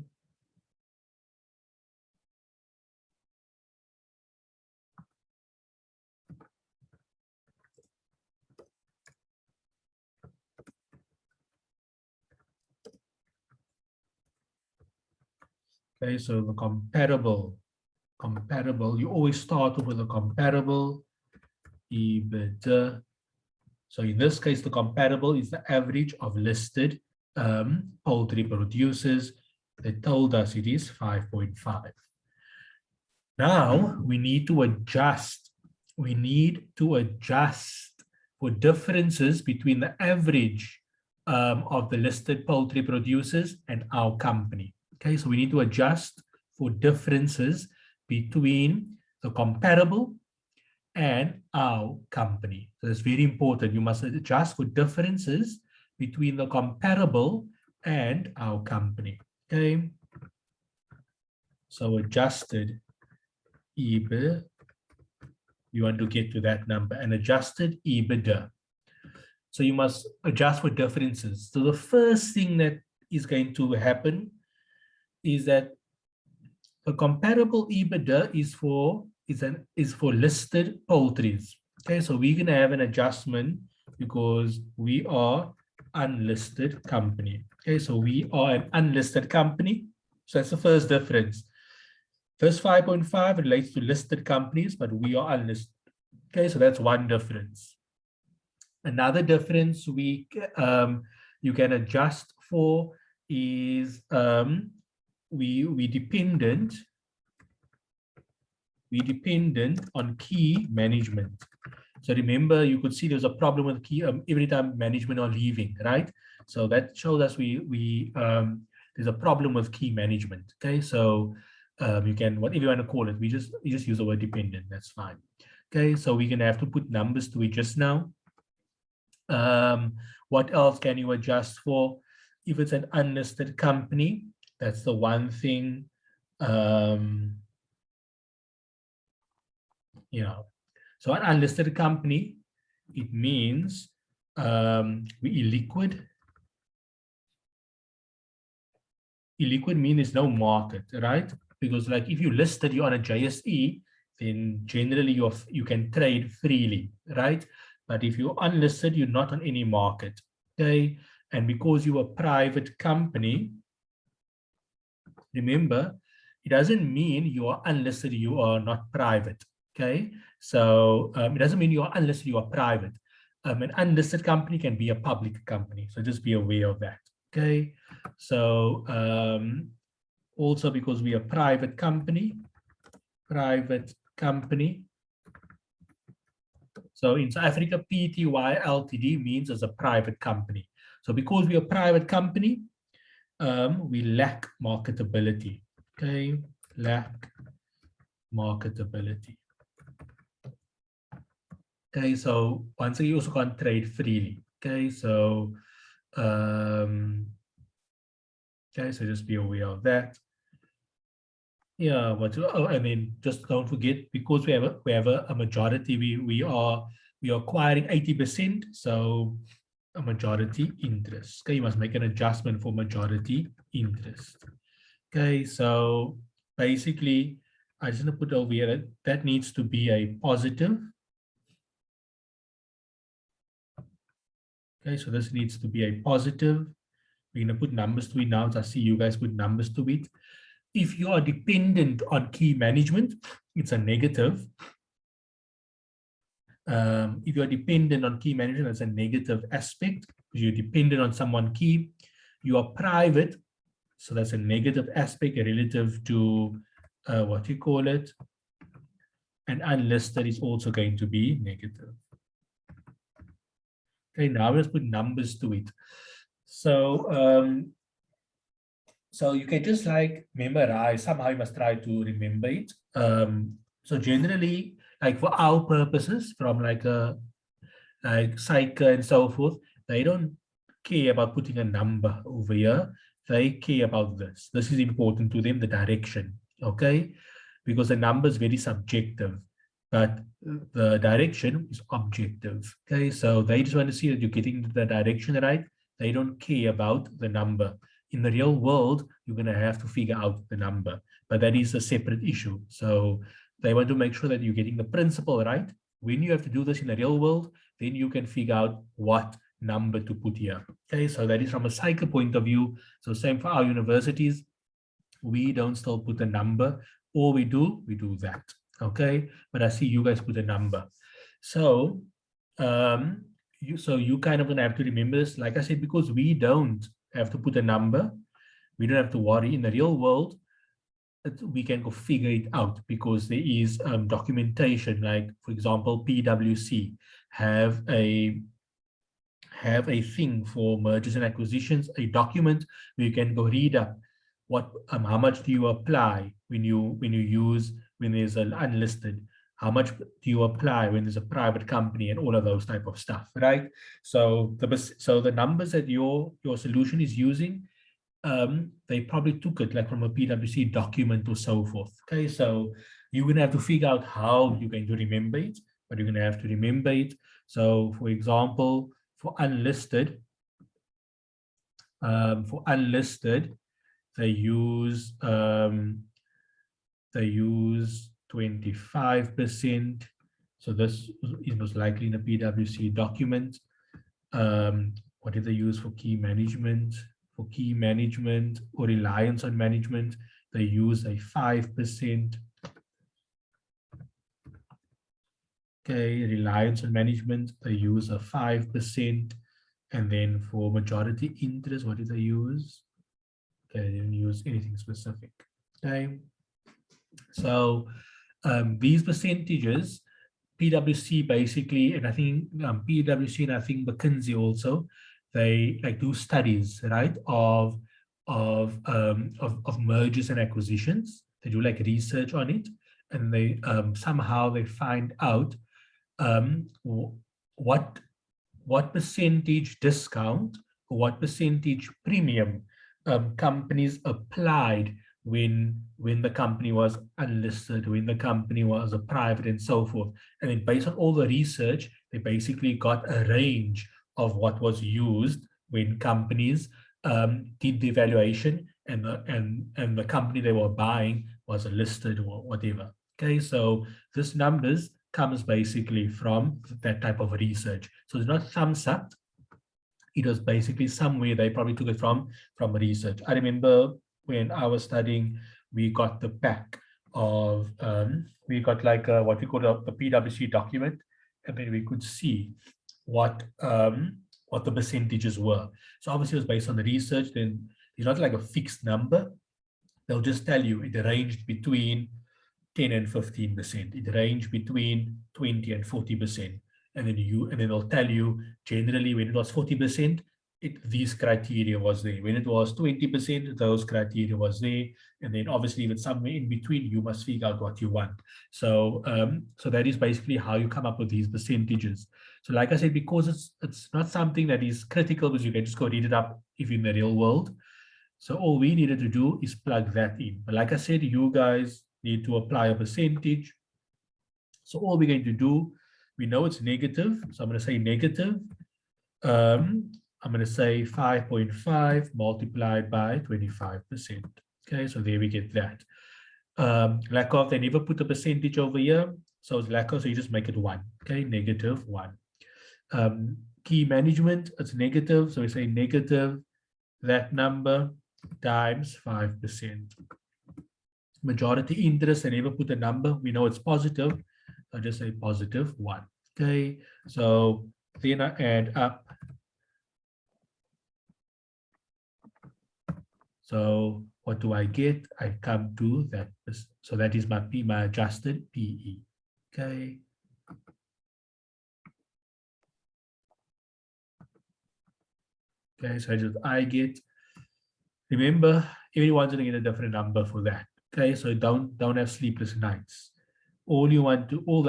Okay, so the comparable, you always start with a comparable EBITDA. So in this case, the comparable is the average of listed poultry producers. They told us it is 5.5. Now we need to adjust. We need to adjust for differences between the average of the listed poultry producers and our company. Okay, so we need to adjust for differences between the comparable and our company. So it's very important. You must adjust for differences between the comparable and our company. Okay. So adjusted EBITDA, you want to get to that number, and adjusted EBITDA. So you must adjust for differences. So the first thing that is going to happen is that the comparable EBITDA is for listed poultries. Okay, so we're going to have an adjustment because we are unlisted company. Okay, so we are an unlisted company. So that's the first difference. First 5.5 relates to listed companies, but we are unlisted. Okay, so that's one difference. Another difference you can adjust for is we dependent on key management. So remember, you could see there's a problem with key every time management are leaving, right? So that shows us there's a problem with key management. Okay, so you can, whatever you want to call it, you just use the word dependent. That's fine. Okay, so we're gonna have to put numbers to it just now. What else can you adjust for? If it's an unlisted company, that's the one thing. So an unlisted company, it means we illiquid. Illiquid means there's no market, right? Because like if you listed, you're on a JSE, then generally you can trade freely, right? But if you're unlisted, you're not on any market, okay? And because you're a private company, remember, it doesn't mean you are unlisted, you are not private, okay? So it doesn't mean you are unlisted, you are private. An unlisted company can be a public company, so just be aware of that, okay? So also because we are a private company. So in South Africa, Pty Ltd means as a private company. So because we are a private company, we lack marketability. Okay, lack marketability. Okay, so once again, you also can't trade freely. Okay, so so just be aware of that. Yeah, but and then just don't forget, because we have a majority, we are acquiring 80%, so a majority interest. Okay, you must make an adjustment for majority interest. Okay, so basically, I just want to put over here that needs to be a positive. Okay, so this needs to be a positive. We're going to put numbers to it now. So I see you guys put numbers to it. If you are dependent on key management, it's a negative. If you're dependent on key management, it's a negative aspect. You're dependent on someone key. You are private, so that's a negative aspect relative to what you call it. And unlisted is also going to be negative. Okay, now let's put numbers to it. So so you can just like memorize, somehow you must try to remember it. So generally, like for our purposes, from like Psycha and so forth, they don't care about putting a number over here. They care about this. This is important to them, the direction, okay? Because the number is very subjective, but the direction is objective, okay? So they just want to see that you're getting the direction right. They don't care about the number. In the real world, you're going to have to figure out the number, but that is a separate issue. So they want to make sure that you're getting the principle right. When you have to do this in the real world, then you can figure out what number to put here. Okay, so that is from a Psycha point of view. So same for our universities. We don't still put a number. All we do that. Okay, but I see you guys put a number. So you kind of gonna have to remember this. Like I said, because we don't have to put a number, we don't have to worry. In the real world, we can go figure it out because there is documentation. Like for example, PwC have a thing for mergers and acquisitions, a document where you can go read up what how much do you apply when there's an unlisted, how much do you apply when there's a private company, and all of those type of stuff, right? So the numbers that your solution is using, they probably took it like from a PwC document or so forth. Okay, so you're gonna have to figure out how you're going to remember it, but you're gonna have to remember it. So for example, for unlisted, they use 25%. So this is most likely in a PwC document. What did they use for key management? For key management or reliance on management, they use a 5%. Okay, reliance on management, they use a 5%. And then for majority interest, what did they use? Okay, they didn't use anything specific. Okay, so these percentages, PwC basically, and I think PwC and I think McKinsey also, they like do studies, right, of mergers and acquisitions. They do like research on it, and they somehow they find out what percentage discount or what percentage premium companies applied when the company was unlisted, when the company was a private, and so forth. And then based on all the research, they basically got a range of what was used when companies did the evaluation, and the company they were buying was listed or whatever. Okay, so this numbers comes basically from that type of research. So it's not thumbs up. It was basically somewhere they probably took it from research. I remember when I was studying, we got the pack of, we got like what we call the PwC document, and then we could see what the percentages were. So obviously it was based on the research. Then it's not like a fixed number. They'll just tell you it ranged between 10 and 15%. It ranged between 20 and 40%. And then they'll tell you generally when it was 40%, these criteria was there. When it was 20%, those criteria was there. And then obviously if it's somewhere in between, you must figure out what you want. So so that is basically how you come up with these percentages. So like I said, because it's not something that is critical, because you can just go read it up if in the real world. So all we needed to do is plug that in. But like I said, you guys need to apply a percentage. So all we're going to do, we know it's negative. So I'm going to say negative. I'm going to say 5.5 multiplied by 25%. Okay, so there we get that. Lack of, they never put a percentage over here. So it's lack of, so you just make it 1. Okay, negative 1. Key management, it's negative. So we say negative that number times 5%. Majority interest, I never put a number. We know it's positive. I'll just say positive 1. Okay, so then I add up. So what do I get? I come to that. So that is my P, my adjusted PE. Okay. Okay, so I get. Remember, everyone's going to get a different number for that. Okay, so don't have sleepless nights. All they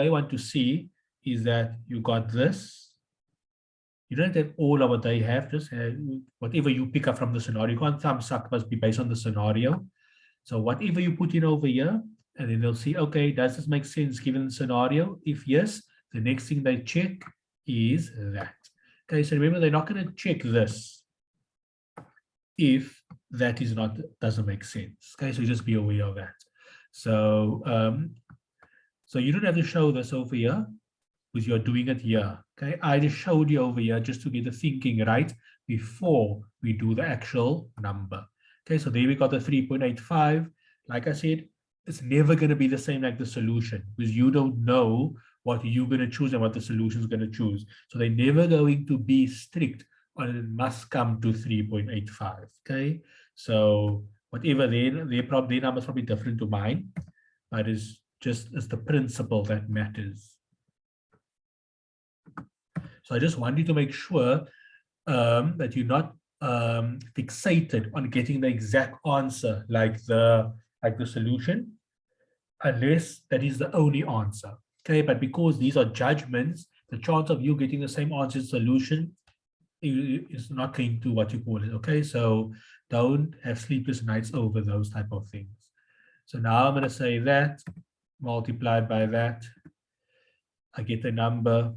want to see is that you got this. You don't have all of what they have, just whatever you pick up from the scenario. You can't thumbs up, must be based on the scenario. So whatever you put in over here, and then they'll see, okay, does this make sense given the scenario? If yes, the next thing they check is that. Okay, so remember, they're not going to check this if that is not, doesn't make sense. Okay, so just be aware of that. So so you don't have to show this over here, because you're doing it here. Okay, I just showed you over here just to get the thinking right before we do the actual number. Okay, so there we got the 3.85. Like I said, it's never going to be the same like the solution, because you don't know what you're going to choose and what the solution is going to choose. So they're never going to be strict on it must come to 3.85. Okay, so whatever their number is probably different to mine, but it's the principle that matters. So I just want you to make sure that you're not fixated on getting the exact answer like the solution, unless that is the only answer. Okay, but because these are judgments, the chance of you getting the same answer as solution is not going to what you call it. Okay, so don't have sleepless nights over those type of things. So now I'm going to say that multiplied by that, I get the number.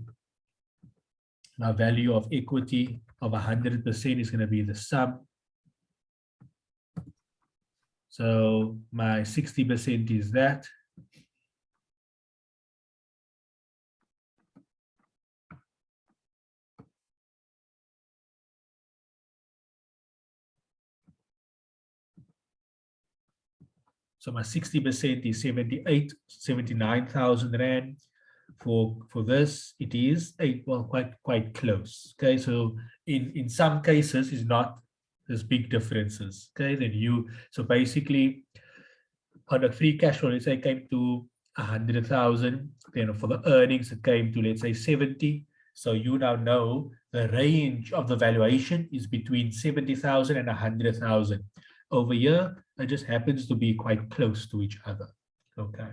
Now value of equity of 100% is going to be the sum. So my 60% is that. So my 60% is 79,000 Rand. For this, it is quite close. Okay, so in some cases, it's not there's big differences. Okay, so basically on the free cash flow, let's say it came to 100,000. Then for the earnings, it came to, let's say, 70. So you now know the range of the valuation is between 70,000 and 100,000. Over here, it just happens to be quite close to each other. Okay.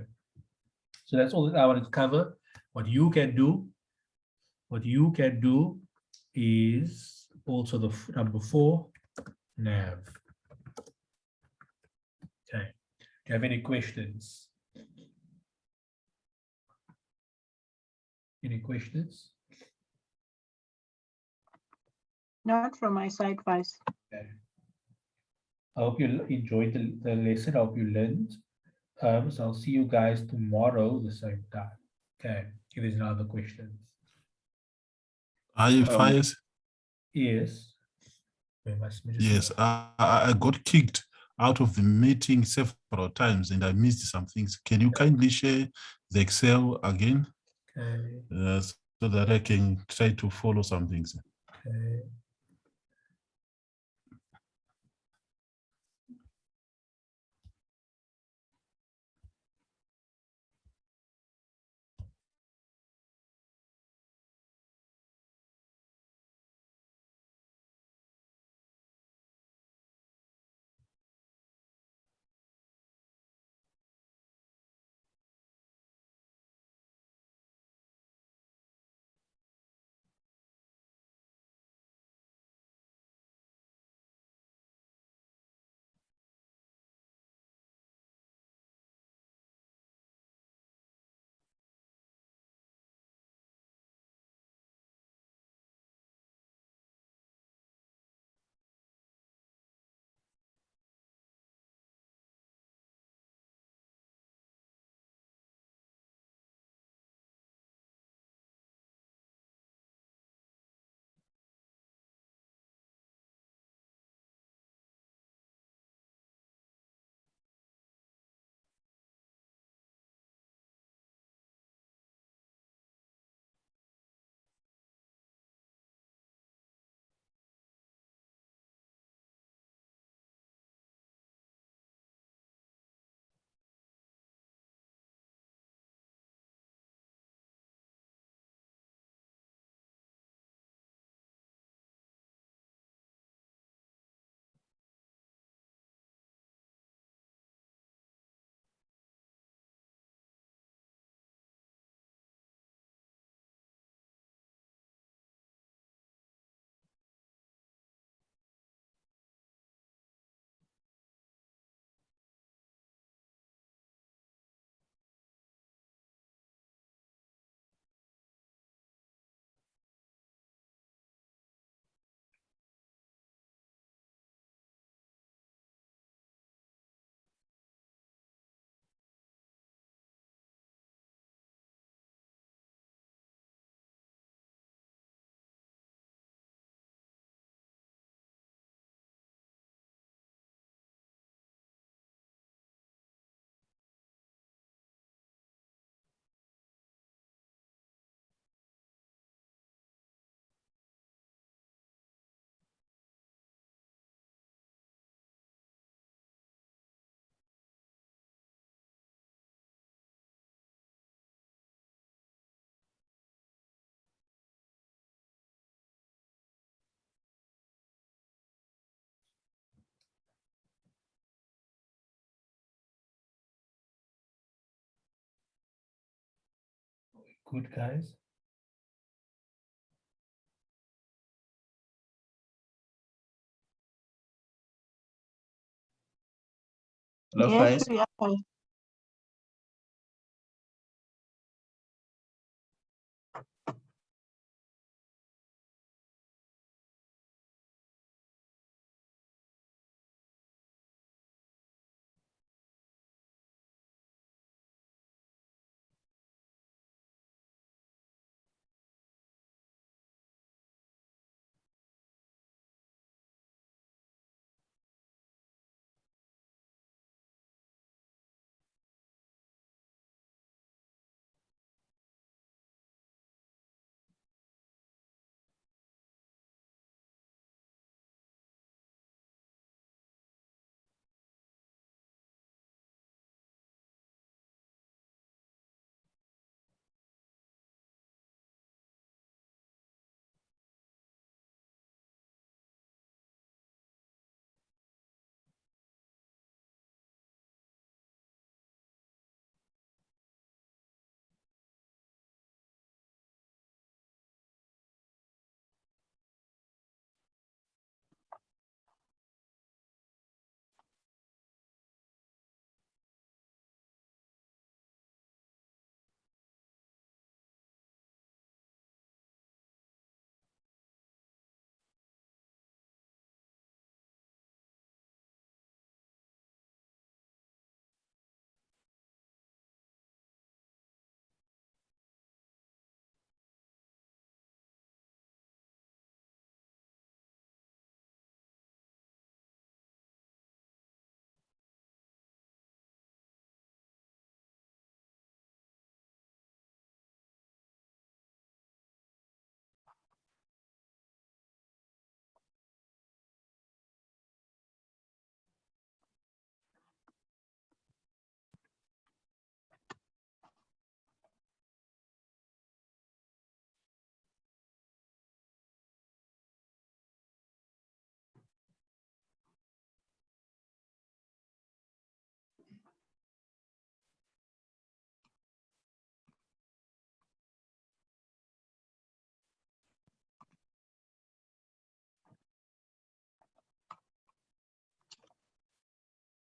So that's all that I wanted to cover. What you can do is also the number 4, NAV. Okay. Do you have any questions? Any questions? Not from my side, Vice. Okay. I hope you enjoyed the lesson. I hope you learned. So I'll see you guys tomorrow the same time. Okay. If there's no other questions. Are you Fires? Yes. Yes, I got kicked out of the meeting several times and I missed some things. Can you kindly share the Excel again? Okay. So that I can try to follow some things. Okay. Good, guys. Hello, Yes, Faiz. we are.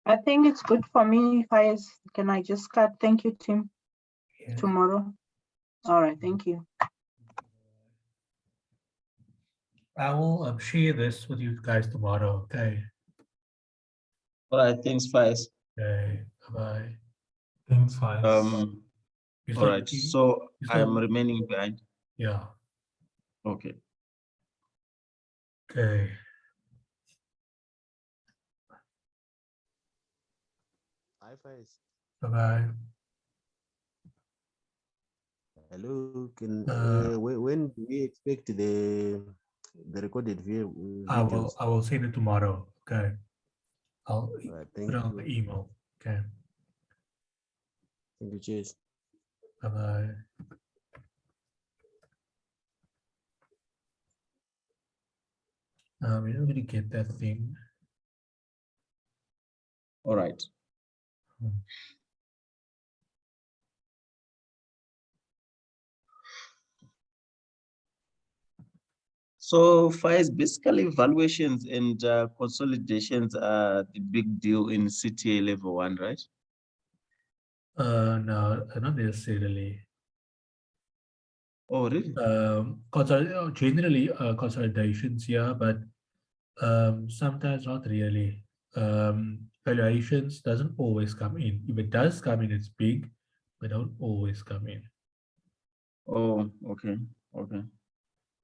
I think it's good for me. Can I just cut? Thank you, Tim. Yeah. Tomorrow. All right. Thank you. I will share this with you guys tomorrow. Okay. All right, thanks, Faiz. Okay. Bye. Thanks, Faiz. All right, so I'm remaining behind. Yeah. Okay. Okay. Hi, Faiz. Bye-bye. Hello. Can Uh, when do we expect the recorded I videos? will send it tomorrow. Okay. I'll Thank put it on you. the email. Okay. Thank you. Cheers. Bye-bye. We're not going to get that thing. All right. So Faiz, basically valuations and consolidations are the big deal in CTA level 1, right? No, not necessarily. Oh, really? Generally consolidations, yeah, but sometimes not really. Valuations doesn't always come in. If it does come in, it's big, but don't always come in. Oh, okay. Okay.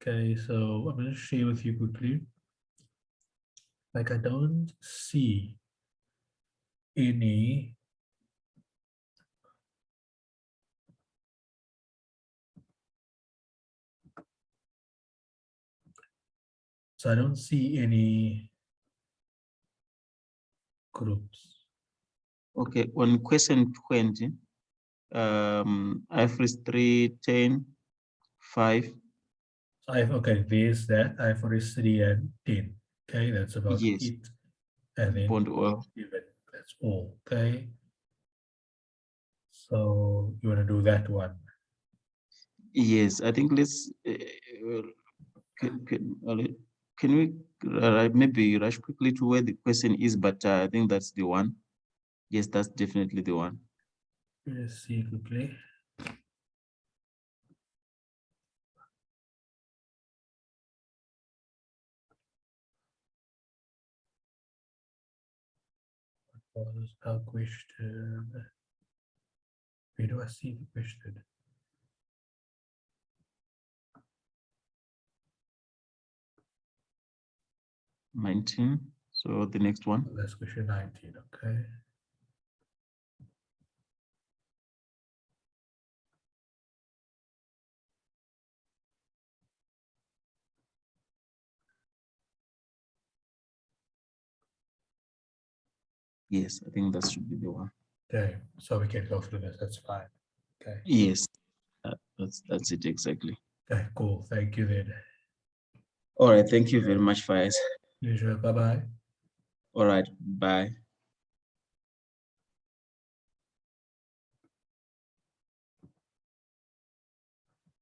Okay, so I'm going to share with you quickly. Like I don't see any I don't see any groups. Okay, on question 20, IFRS 310, 5. So okay, there's that IFRS 3 and 10. Okay, that's about Yes. it. And then Bond oil. that's all. Okay. So you want to do that one? Yes, I think let's can we maybe rush quickly to where the question is, but I think that's the one. Yes, that's definitely the one. Let's see quickly. What was our question? Where do I see the question? -19. So the next one. That's question 19. Okay. Yes, I think that should be the one. Okay, so we can go through this. That's fine. Okay. Yes, that's it exactly. Okay, cool. Thank you then. All right, thank you very much, Faiz. Pleasure. Bye-bye. All right, bye.